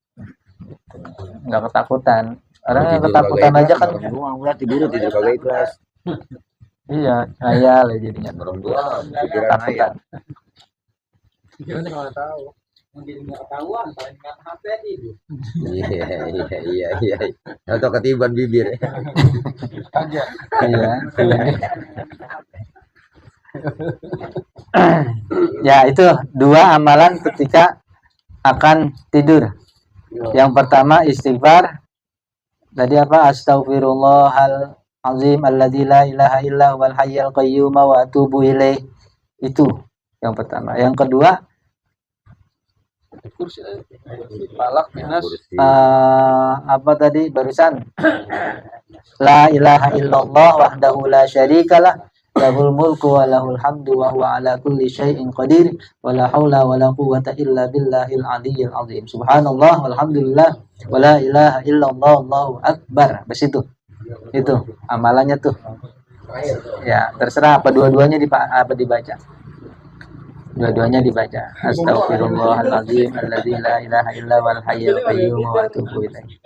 Enggak ketakutan. Orang yang ketakutan aja kan Udah tidur kagak ikhlas. iya, khayal ya jadinya. Orang tua pikiran ayam. Gimana kalau tahu? Mungkin nggak ketahuan paling nggak HP itu. Iya. Atau ketiban bibir. Iya. Ya, itu 2 amalan ketika akan tidur. Yang pertama istighfar. Tadi apa? azim alladzi la ilaha illa huwal hayyul qayyum wa atubu ilaih. Itu yang pertama. Yang kedua, Kursi palak minus apa tadi barusan? La ilaha illallah wahdahu la syarikalah lahul mulku wa lahul hamdu wa huwa ala kulli syai'in qadir wa la haula wa la quwwata illa billahil aliyyil azim. Subhanallah walhamdulillah wa la ilaha illallah Allahu akbar. Bes itu. Itu amalannya tuh. Ya, terserah apa dua-duanya dibaca. Dua-duanya dibaca. Astaghfirullahaladzim alladzi la ilaha illa wal hayyul qayyum wa atubu ilaih.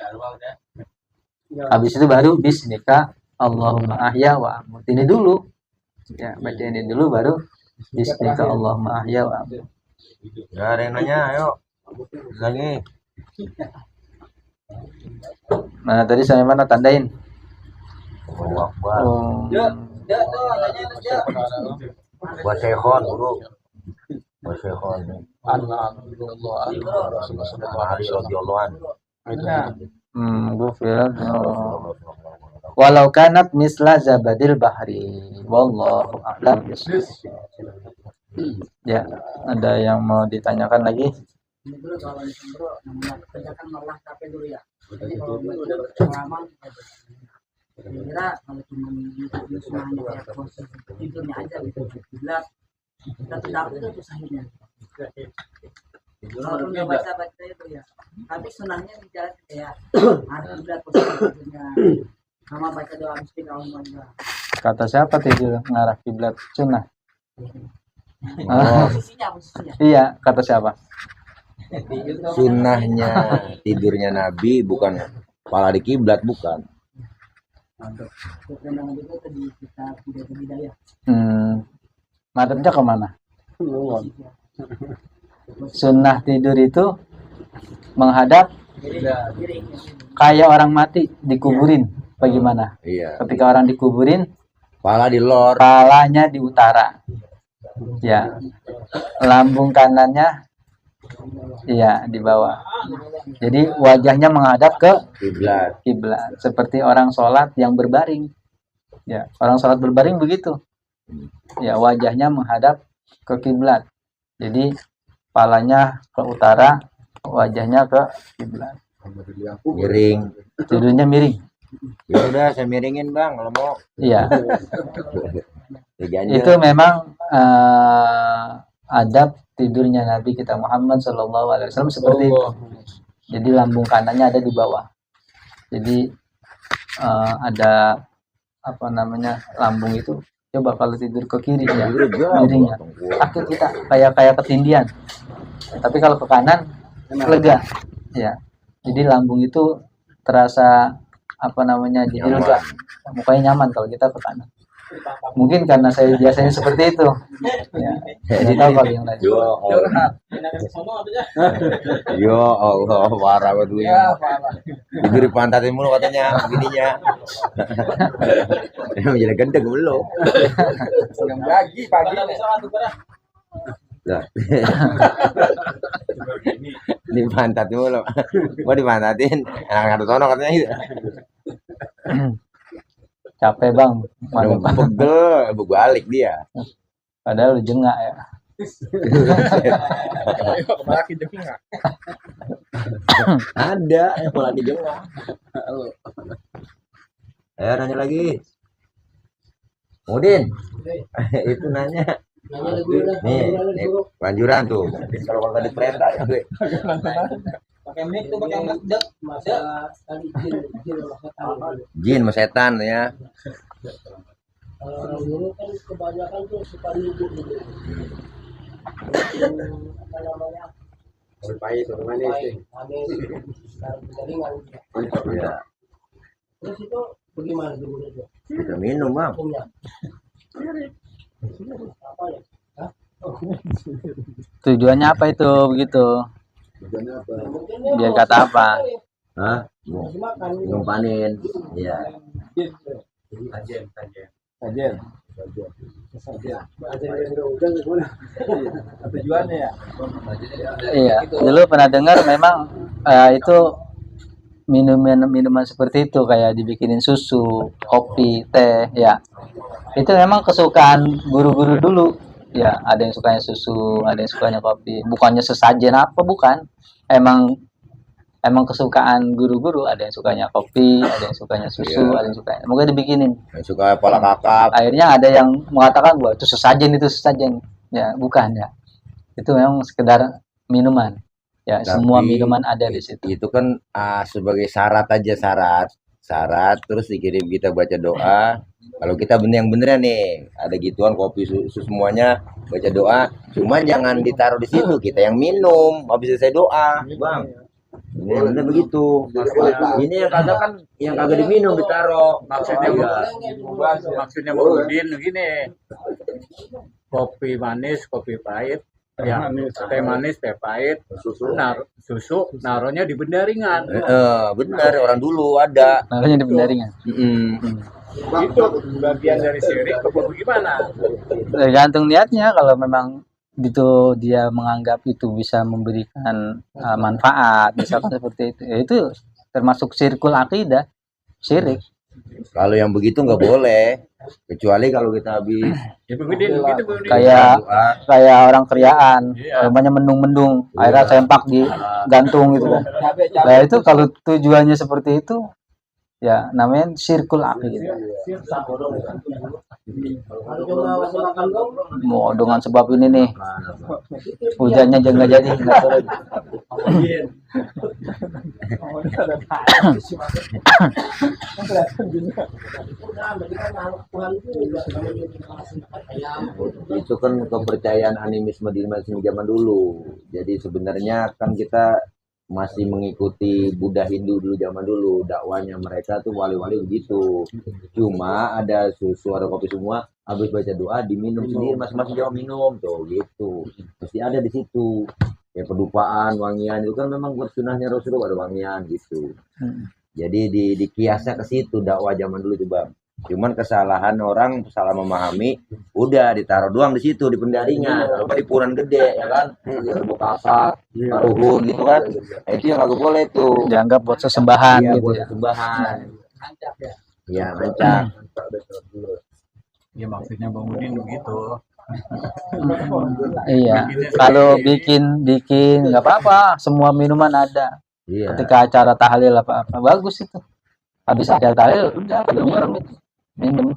Habis itu baru bismika Allahumma ahya wa amut. Ini dulu. Ya, baca ini dulu baru bismika Allahumma ahya wa amut. Ya, ada yang nanya, ayo. Lagi. Mana tadi sampai mana tandain? Allahu Akbar. Oh, Buat syekhon, guru. Buat syekhon. Mari radhiyallahu anhu. Gufir. Walau kanat misla zabadil bahri. Wallahu a'lam. Ya, ada yang mau ditanyakan lagi? Ini dulu kalau di Sembro namanya kerjakan malah capek dulu ya. Jadi kalau udah pengalaman kira kalau cuma semuanya kayak proses tidurnya aja gitu bila kita tidak itu susahnya. Kalau nggak baca itu ya. Tapi sunahnya bicara kayak ada juga proses tidurnya sama baca doa bismillah. Kata siapa tidur ngarah kiblat sunnah? Posisinya. Iya, kata siapa? Sunnahnya tidurnya Nabi bukan kepala di kiblat, bukan. Pandangan itu di kitab Bidayah Hidayah. Madhabnya kemana? Sunnah tidur itu menghadap kayak orang mati dikuburin. Bagaimana? Iya. Ketika orang dikuburin, Kepala di lor. kepalanya di utara. Ya. Lambung kanannya iya di bawah. Jadi wajahnya menghadap ke Kiblat. kiblat seperti orang sholat yang berbaring. Ya, orang sholat berbaring begitu. Ya, wajahnya menghadap ke kiblat. Jadi kepalanya ke utara, wajahnya ke kiblat. Miring. Tidurnya miring. Ya udah, saya miringin bang kalau mau. Iya. Diganjel. Itu memang adab tidurnya Nabi kita Muhammad SAW seperti itu. Jadi lambung kanannya ada di bawah. Jadi ada apa namanya lambung itu. Coba kalau tidur ke kiri ya, miringnya. Sakit kita kayak ketindian. Tapi kalau ke kanan lega. Ya. Jadi lambung itu terasa apa namanya jadi lega. Mukanya nyaman kalau kita ke kanan. Mungkin karena saya biasanya seperti itu. Ya. Jadi tahu kalau yang lain. Yo Allah, parah banget gue. Tidur di pantatin mulu katanya, begininya. Menjadi gendeng belum. Lagi pagi. Nah. Dipantatin mulu. Gua dipantatin. Anak-anak sono katanya gitu. Capek bang, Pegel, balik dia. padahal lu jengak ya. Ada yang malah dijengak. Ayo nanya lagi. Udin, itu nanya. Nih, lanjuran tuh. Kalau tadi perintah ya gue. Pakai mic tuh pakai mic masalah tadi Jin sama setan ya. Kalau orang dulu kan kebanyakan tuh suka nyebut gitu. Apa namanya? Pahit atau manis sih? Manis. Keringan. Ya, Terus itu bagaimana dulu itu? kita minum bang. Hukumnya. Apa ya? Tujuannya apa itu begitu? Mungkin Biar kata apa? Hah? makan. Minum panin. Iya. Iya. Dulu pernah dengar memang itu minuman seperti itu kayak dibikinin susu, kopi, teh, ya. Itu memang kesukaan guru-guru dulu. Ya, ada yang sukanya susu, ada yang sukanya kopi. Bukannya sesajen apa, bukan. Emang kesukaan guru-guru, ada yang sukanya kopi, ada yang sukanya susu, ada yang sukanya. Mungkin dibikinin. Yang suka kepala kakap. Akhirnya ada yang mengatakan bahwa itu sesajen. Ya, bukan ya. Itu memang sekedar minuman. Ya, Tapi semua minuman ada di situ. Itu kan sebagai syarat aja, syarat terus dikirim kita baca doa. Kalau kita yang beneran nih, ada gituan kopi susu semuanya baca doa, cuman jangan ditaruh di situ, kita yang minum habis selesai doa, Bang. Ini bener begitu. Ini yang kagak kan, yang kagak diminum ditaruh. Maksudnya Bang Udin begini, kopi manis, kopi pahit, ya teh manis, teh pahit, susu naruhnya di bendaringan. Bener, orang dulu ada. Makanya di pendaringan. Itu bagian dari syirik apa bagaimana? Tergantung niatnya. Kalau memang itu dia menganggap itu bisa memberikan manfaat, misalkan seperti itu, ya itu termasuk sirkul akidah, syirik. Kalau yang begitu nggak boleh, kecuali kalau kita habis kayak orang kriaan, banyak mendung-mendung, akhirnya sempak di gantung gitu kan. Nah itu kalau tujuannya seperti itu, ya namanya sirkul akidah. Mau dengan sebab ini nih, hujannya jangan jadi nggak turun. Itu kan kepercayaan animisme di zaman dulu. Jadi sebenarnya kan kita masih mengikuti Buddha Hindu dulu zaman dulu, dakwanya mereka tuh wali-wali begitu. Cuma ada susu, ada kopi semua, habis baca doa diminum sendiri, masing-masing jawab minum tuh gitu. Pasti ada di situ. Ya pedupaan, wangian itu kan memang buat sunahnya Rasulullah ada wangian gitu. Jadi dikiasnya ke situ dakwah zaman dulu itu, Bang. Cuman kesalahan orang salah memahami, udah ditaruh doang di situ di pendaringan, apa di puran gede ya kan, buka ruhun gitu kan, itu yang kagak boleh tuh, Dianggap buat sesembahan iya, gitu buat ya. sembahan, ya rancang. Ya maksudnya Bang Udin begitu. Iya, kalau bikin nggak apa-apa, semua minuman ada. Iya. Ketika acara tahlil apa-apa bagus itu. Habis acara tahlil udah minum.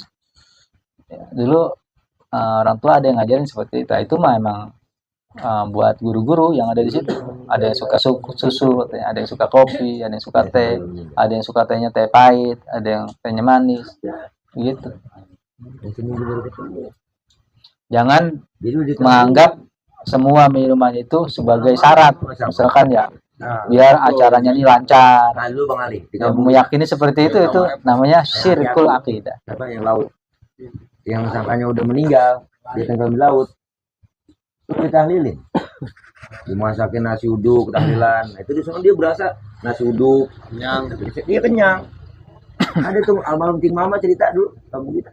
Ya, dulu orang tua ada yang ngajarin seperti itu. Itu mah emang buat guru-guru yang ada di situ. Ada yang suka susu, ada yang suka kopi, ada yang suka teh, ada yang suka tehnya teh pahit, ada yang tehnya manis, gitu. Jangan menganggap semua minuman itu sebagai syarat, misalkan ya, biar acaranya ini lancar. Nah, dulu Bang Ali, di Yang kampung meyakini seperti itu namanya sirkul akidah. apa yang laut, yang sangkanya udah meninggal, dia tenggelam di laut, itu ditahlilin, dimasakin nasi uduk, tahlilan. Nah, itu di sana dia berasa nasi uduk, kenyang, dia kenyang. Ada tuh almarhum King Mama cerita dulu, kamu kita.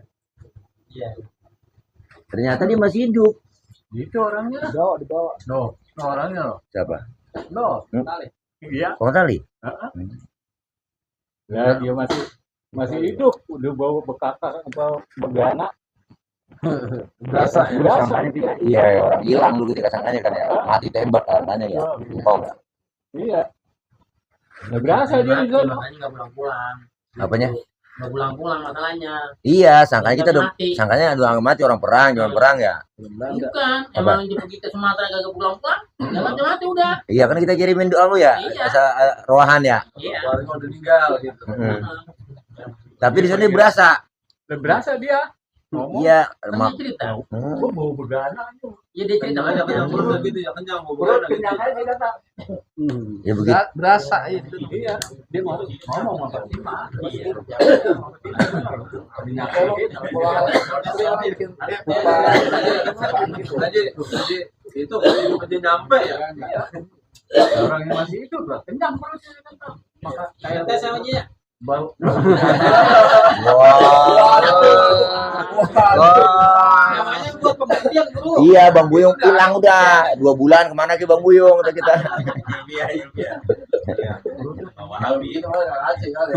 Ternyata dia masih hidup. Itu orangnya. Dibawa. No, orangnya loh. Siapa? No, iya. Kong Tali? Ya, dia masih hidup, udah bawa bekaka apa begana. Berasa. Iya, orang hilang dulu ketika sangkanya kan ya, mati tembak katanya ya, lupa nggak? Iya. Udah berasa dia di sana. Makanya nggak pulang-pulang. Apanya? Nggak pulang-pulang masalahnya. Iya, sangkanya kita udah, Mati. sangkanya udah mati orang perang, jangan perang ya. Bukan, emang dia pergi ke Sumatera kagak pulang-pulang. Jangan mati udah. Iya kan kita kirimin doa lu ya, Iya. asal rohan ya. Iya. Keluarga udah meninggal gitu. Tapi di sana dia berasa. Udah berasa dia. Ngomong. Iya, Kan dia cerita. Gua bawa begana aja. Ya dia cerita Kenyang kan perut gitu ya, kenyang mau Perut begadang gitu. kenyang aja dia kata. ya begitu. Berasa itu. Iya. Dia ngomong sama Fatimah. Iya. Jadi itu kalau dia nyampe ya. Orang yang masih hidup lah. Kenyang perutnya kata. Maka kayak tes sama dia. bau. Namanya buat pembuktian dulu. Iya, Bang Buyung hilang udah 2 bulan, kemana ke Bang Buyung kata kita. Iya. Habib itu Aceh kali.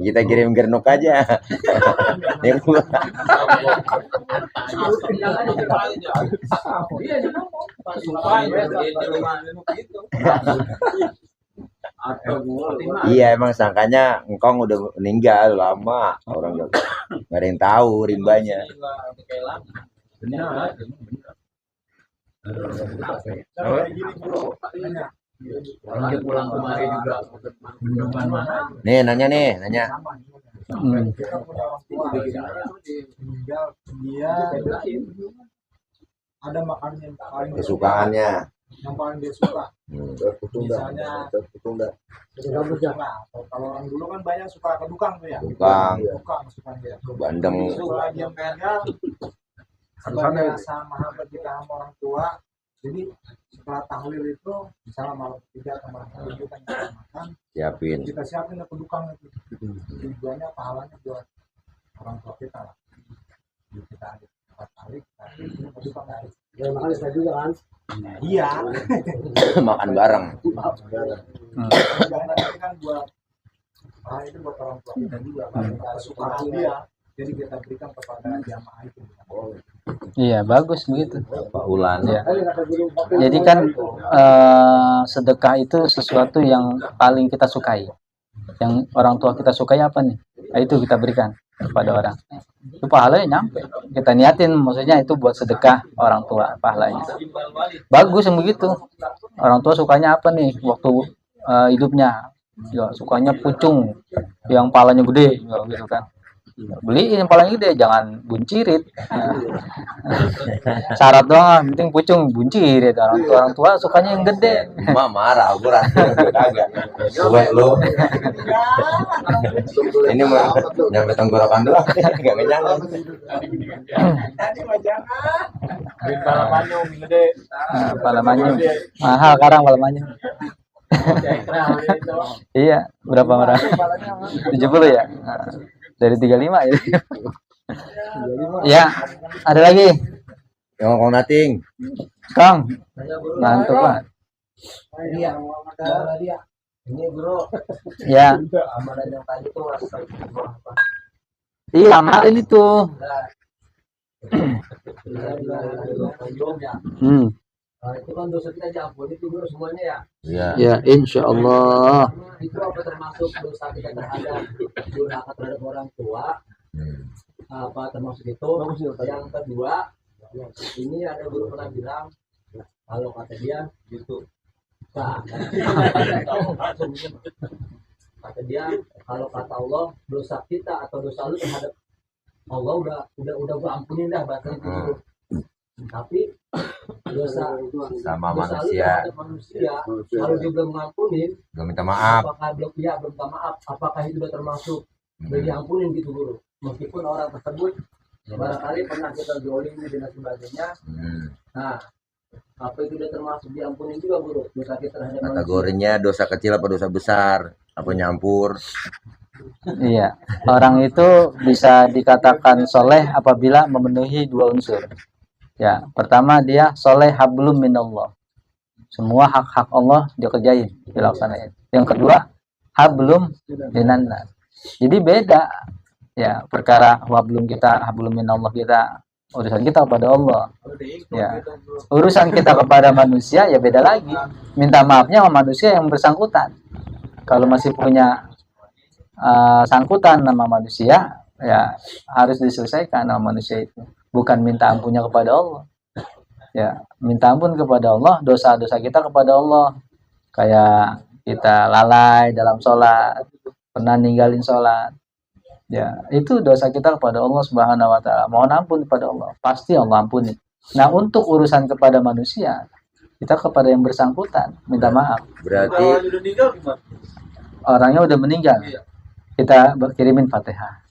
Kita kirim gernuk aja. Yang gua- Iya, dia ngomong. Sumpah, di rumah gitu. Atau gua Iya emang sangkanya engkong udah meninggal lama, orang nggak ada yang tahu rimbanya. Benar. Orang dia pulang kemari juga bendungan mana? Nih nanya Hmm. Meninggal dia ada makanan yang paling kesukaannya. yang paling dia suka. Misalnya kalau orang dulu kan banyak suka ke dukang tuh ya. Dukang, Dukang suka dia. bandeng, Setelah dia meninggal, sebagai rasa mahabbah kita sama orang tua, jadi setelah tahlil itu misalnya malam ketiga atau malam ketujuh kan kita makan, siapin. kita siapin ke dukang itu. Tujuannya pahalanya buat orang tua kita lah. Jadi kita ada tempat tahlil, kita ke dukang lagi. Ya makanya saya juga kan. Iya. Makan bareng. Jangan nanti kan buat itu buat orang tua kita juga kan kita suka dia, jadi kita berikan kepada jamaah itu. Iya, bagus begitu. Pak Ulan. Ya. Jadi kan sedekah itu sesuatu yang paling kita sukai. Yang orang tua kita sukai apa nih? Nah, itu kita berikan kepada orang. Itu pahalanya nyampe. Kita niatin, maksudnya itu buat sedekah orang tua pahalanya. Bagus yang begitu. Orang tua sukanya apa nih waktu hidupnya? Ya sukanya pucung, yang palanya gede, ya, gitu kan. Beliin yang palanya gede, jangan buncirit. Syarat doang, penting pucung, buncirit. Orang tua sukanya yang gede. Mak marah, aku rasa kagak. Gue lu. Ini mah nyampe tenggorokan doang, nggak kenyang. Pala manyung gede. Pala manyung. Mahal sekarang pala manyung. Iya, berapa orang? 70 ya? Nah, dari 35 ya. Ya, ada lagi. Yang ngomong nating. Kang. Mantap, Pak. Dia ada dia. Ini bro, Ya. amalan yang tadi tuh Iya, amalin itu. Hmm. itu kan dosa kita diampuni itu bro semuanya ya. Iya. Ya, insya Allah. Itu apa termasuk dosa kita terhadap durhaka terhadap orang tua? Apa termasuk itu? Yang kedua, ini ada guru pernah bilang kalau kata dia gitu. Nah, kata dia kalau kata Allah dosa kita atau dosa lu terhadap Allah udah gua ampunin dah bahasa itu. Tapi dosa Sama dosa lu manusia. terhadap manusia kalau dia belum ngampunin, Belum minta maaf. apakah belum minta maaf, apakah itu sudah termasuk sudah diampunin gitu guru, meskipun orang tersebut barangkali pernah kita zolimi dan sebagainya. Nah, apa itu sudah termasuk diampunin juga guru dosa kita terhadap manusia? Kategorinya dosa kecil apa dosa besar? Apa nyampur? Iya, orang itu bisa dikatakan soleh apabila memenuhi dua unsur. Ya, pertama dia soleh hablum minallah. Semua hak-hak Allah dia kerjain, dilaksanain. Yang kedua, hablum minannas. Jadi beda. Ya, perkara hablum kita, hablum minallah kita, urusan kita kepada Allah. Ya, urusan kita kepada manusia ya beda lagi. Minta maafnya sama manusia yang bersangkutan. Kalau masih punya sangkutan nama manusia, ya harus diselesaikan sama manusia itu. Bukan minta ampunnya kepada Allah. Ya, minta ampun kepada Allah, dosa-dosa kita kepada Allah. Kayak kita lalai dalam sholat, pernah ninggalin sholat. Ya, itu dosa kita kepada Allah Subhanahu wa taala. Mohon ampun kepada Allah. Pasti Allah ampuni. Nah, untuk urusan kepada manusia, kita kepada yang bersangkutan minta maaf. Berarti Orangnya udah meninggal. Kita kirimin Fatihah.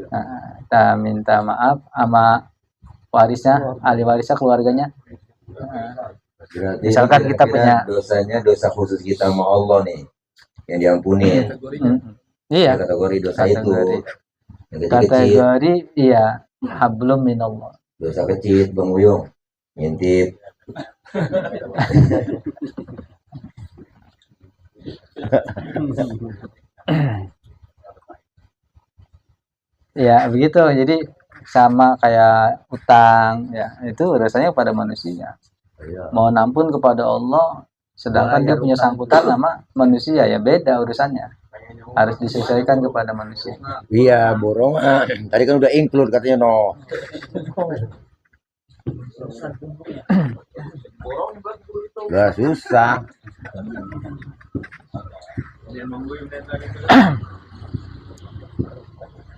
Nah, kita minta maaf sama warisnya, ahli warisnya, keluarganya. berarti Misalkan kita kira-kira punya- dosanya dosa khusus kita sama Allah nih yang diampuni. Iya. Kategori dosa itu. Kategori. Yang kecil, Kategori iya hablum minallah. dosa kecil, Bang Uyung, ngintip. Ya begitu. Jadi sama kayak utang ya, itu urusannya pada manusia. Mohon ampun kepada Allah, sedangkan dia punya sangkutan sama manusia, ya beda urusannya. Harus disesuaikan kepada manusia. Iya, borong. Tadi kan udah include katanya no. Udah susah.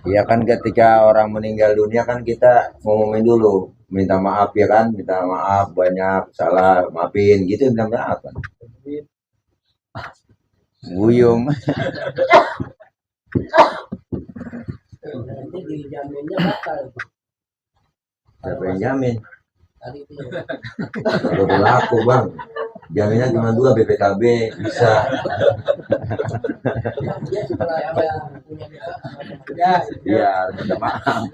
Iya kan ketika orang meninggal dunia kan kita ngomongin dulu, minta maaf ya kan, minta maaf banyak salah, maafin gitu, minta maaf kan. Buyung. Nanti dijaminnya bakal Siapa yang jamin? tadi itu Kalau berlaku bang, jaminnya cuma 2 BPKB bisa. dia setelah dia punya Ya, Iya, harus minta maaf.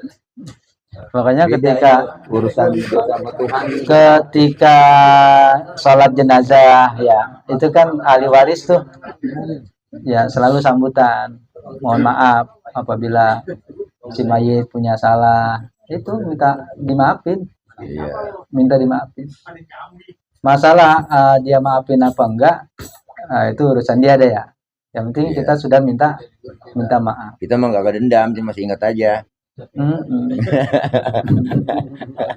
Makanya Beda ketika itu, urusan sama Tuhan. ketika sholat jenazah ya, itu kan ahli waris tuh ya selalu sambutan. Mohon maaf apabila si mayit punya salah, itu minta dimaafin, Iya. minta dimaafin. Masalah dia maafin apa enggak, itu urusan dia deh ya. Yang penting Iya. kita sudah minta maaf. Kita mah gak ada dendam, cuma masih ingat aja.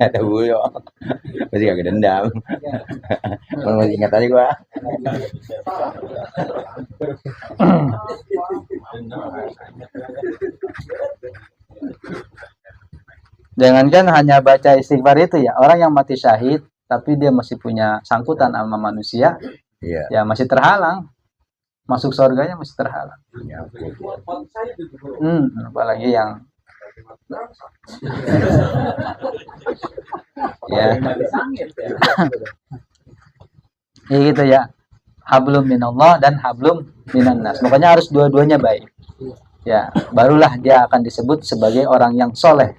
Ada buyo. Masih gak ada dendam. Masih ingat aja gua. Jangankan hanya baca istighfar itu ya, orang yang mati syahid tapi dia masih punya sangkutan sama manusia, Iya. ya masih terhalang. Masuk surganya masih terhalang. Ya, Apalagi yang ya. Ya gitu ya. Hablum minallah dan hablum minannas. Pokoknya harus dua-duanya baik. Ya, barulah dia akan disebut sebagai orang yang soleh.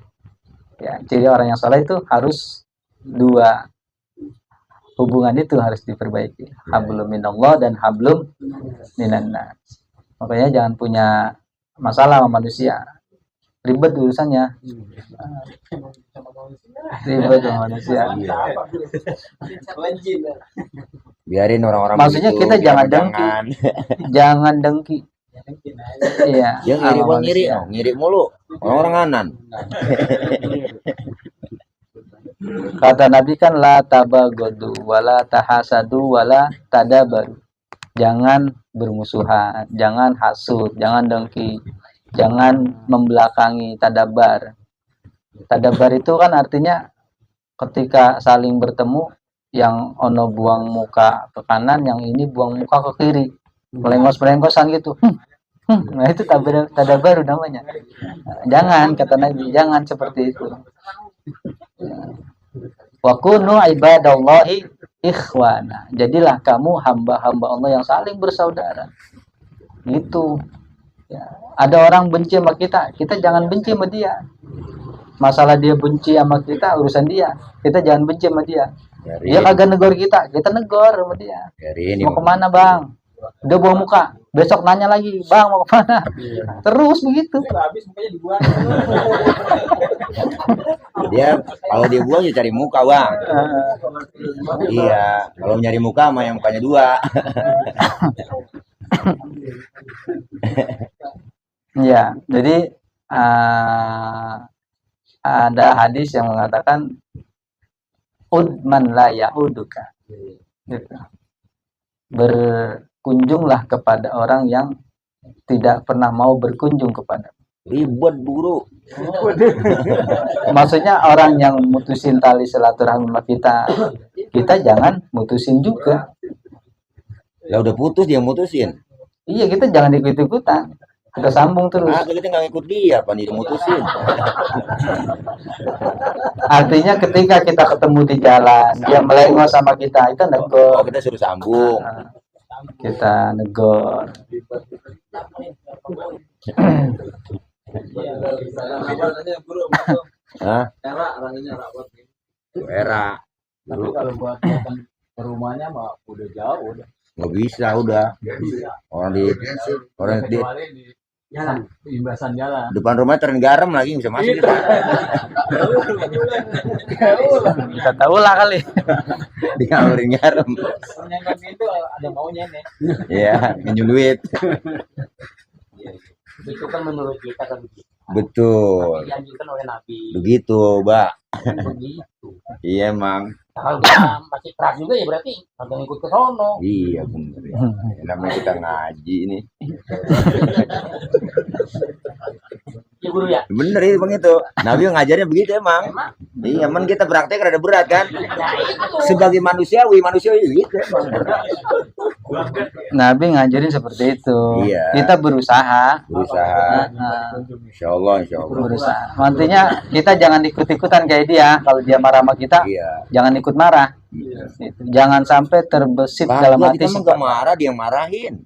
Ya, ciri orang yang soleh itu harus dua hubungan itu harus diperbaiki. Hablum minallah dan hablum minannas. Makanya jangan punya masalah sama manusia. Ribet urusannya. Ribet sama manusia. biarin orang-orang Maksudnya begitu, kita jangan biar dengki. Jangan dengki. Iya. Yang ngiri sama mah ngiri, manusia. ngiri mulu. Orang-orang anan. Kata Nabi kan la tabagodu wala tahasadu wala tadabaru. Jangan bermusuhan, jangan hasud, jangan dengki, jangan membelakangi, tadabar. Tadabar itu kan artinya ketika saling bertemu, yang ono buang muka ke kanan, yang ini buang muka ke kiri, melengos-melengkosan gitu. Nah itu tadabar namanya. Jangan, kata Nabi, jangan seperti itu. Wa kunu ibadallahi ikhwana. Jadilah kamu hamba-hamba Allah yang saling bersaudara. Gitu. Ya. Ada orang benci sama kita, kita jangan benci sama dia. Masalah dia benci sama kita, urusan dia. Kita jangan benci sama dia. Dia kagak negor kita negor sama dia. Mau kemana bang? Dia buang muka. Besok nanya lagi, bang mau kemana? Terus begitu. Dia kalau dia buang ya cari muka bang. Iya, kalau nyari muka mah yang mukanya 2. Ya, jadi ada hadis yang mengatakan udman la ya'uduka. Gitu. Berkunjunglah kepada orang yang tidak pernah mau berkunjung kepada. Ribet buru. Maksudnya orang yang mutusin tali silaturahmi sama kita jangan mutusin juga. Lah udah putus dia mutusin. Iya, kita jangan ikut-ikutan. Kita sambung terus. Ah, kita nggak ngikut dia, apa dia mutusin. Artinya ketika kita ketemu di jalan, dia melengos sama kita negor. Oh, kita suruh sambung. Kita negor. Hah? Era orangnya rapat. Era. Tapi kalau buat datang ke rumahnya mah udah jauh udah. nggak bisa udah orang di Jalan. imbasan jalan. depan rumah turun garam lagi nggak bisa masuk kita. Kita tahu lah kali. Dialurin garam. Menyanyikan itu ada maunya nih. Ya, minjem duit. Itu kan menurut kita kan begitu. Betul. Dianjurkan oleh Nabi. Begitu, Mbak. Begitu. Iya, Mang. Kalau kita masih keras juga ya berarti kagak ngikut ke sono. Iya, bener ya. Namanya kita ngaji ini. Ya guru ya. Bener itu Bang itu. Nabi ngajarnya begitu emang. Iya, emang kita praktek rada berat kan. Sebagai manusiawi gitu emang. Nabi ngajarin seperti itu. Iya. Kita berusaha. Insya Allah. Berusaha. Nantinya kita jangan ikut-ikutan kayak dia. Kalau dia marah sama kita, Iya. jangan ikut marah. Gitu. Jangan sampai terbesit dalam hati. Kita nggak marah, dia yang marahin.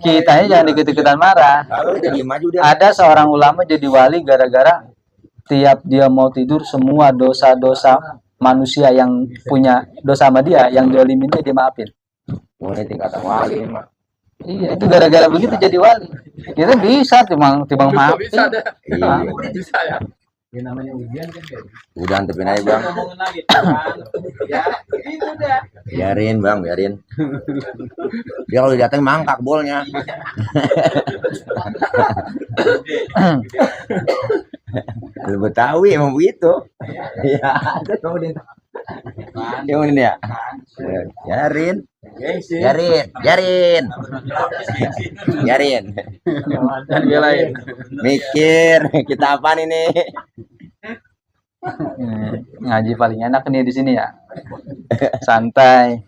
Kitanya jangan ikut-ikutan marah. Kalau udah diem aja udah. Ada seorang ulama jadi wali gara-gara tiap dia mau tidur semua dosa-dosa manusia yang punya dosa sama dia, yang doliminnya dia maafin. Oh, ini tingkatan wali emang. Iya, itu gara-gara begitu jadi wali. Kita bisa timbang maafin. Bisa deh. Iya. Bisa ya. Yang namanya ujian kan kayak gitu. Udah antepin aja Bang. Ngomongin lagi kan. Ya, itu dah. Biarin Bang, biarin. Dia kalau datang mangkak bolnya. Lu Betawi emang begitu. Ya, ada kamu deh. Yang ini ya. Biarin. Biarin. Dan dia lain. Mikir kita apaan ini? Ngaji paling enak nih di sini ya. Santai.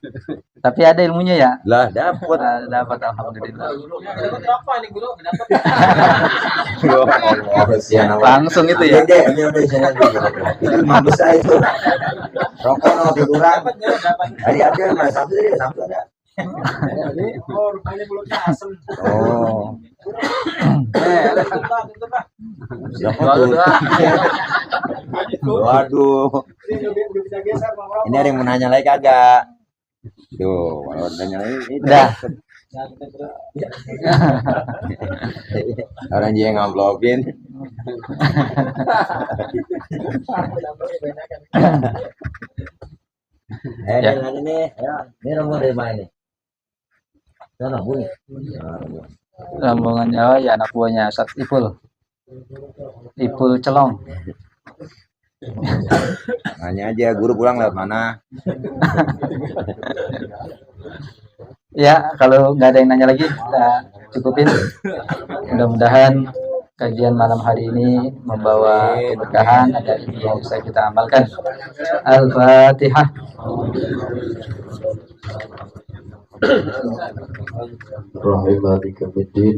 Tapi ada ilmunya ya. Lah dapat. Dapat alhamdulillah. Dapat berapa nih guru? Dapat. Langsung itu ya. Itu mah besar itu. Rokok no tiduran. Hari ada mas Sabtu ada. Oh, rupanya mulutnya asem. Oh. Waduh. Udah bisa geser, Bang. Ini ada yang mau nanya lagi kagak? Tuh, kalau nanya lagi Udah. orang dia yang ngamplopin. Ya. Lagi nih, ya. Ini rombongan dari mana nih? Sana bunyi. Rombongan Jawa ya anak buahnya Ustaz Ipul Celong. Nanya aja, guru pulang lewat mana? Ya, kalau nggak ada yang nanya lagi, kita cukupin. Mudah-mudahan kajian malam hari ini membawa keberkahan, ada ilmu yang bisa kita amalkan. Al-Fatihah. رحم مالك يوم الدين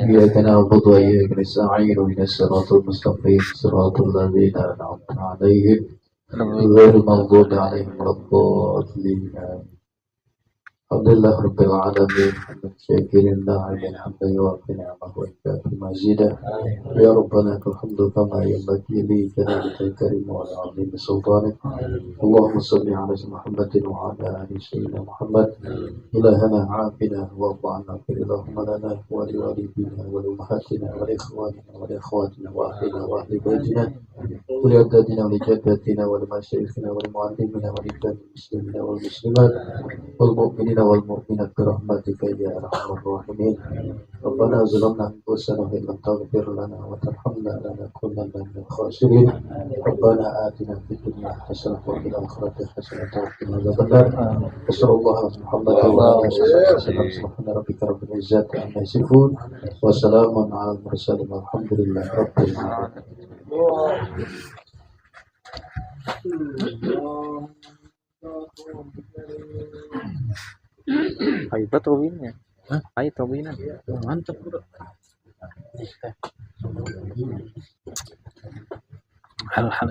إياك نعبد وإياك نستعين اهدنا الصراط المستقيم صراط الذين أنعمت عليهم غير المغضوب عليهم ولا الضالين الحمد لله رب العالمين حمدا شاكرا داعيا حمدا يوافي نعمه ويكافي مزيدا يا ربنا لك الحمد كما ينبغي لجلالك الكريم وعظيم سلطانك اللهم صل على سيدنا محمد وعلى ال سيدنا محمد إلهنا عافنا وارض عنا اللهم لنا ولوالدينا ولأمهاتنا ولإخواننا ولأخواتنا وأهلنا وأهل بيتنا ولأجدادنا ولجداتنا ولمشايخنا ولمعلمنا ولرجال المسلمين والمسلمات والمؤمنين والمؤمنات برحمتك يا أرحم الراحمين ربنا ظلمنا أنفسنا وإن لم تغفر لنا وترحمنا لنكونن من الخاسرين ربنا آتنا في الدنيا حسنة وفي الآخرة حسنة وقنا عذاب النار وصلى الله على محمد وعلى آله وسلم سبحان ربك رب العزة عما يصفون وسلام على المرسلين والحمد لله رب العالمين. Hebat Robinnya. Pahit Robinnya. Mantap bro. Hal-hal.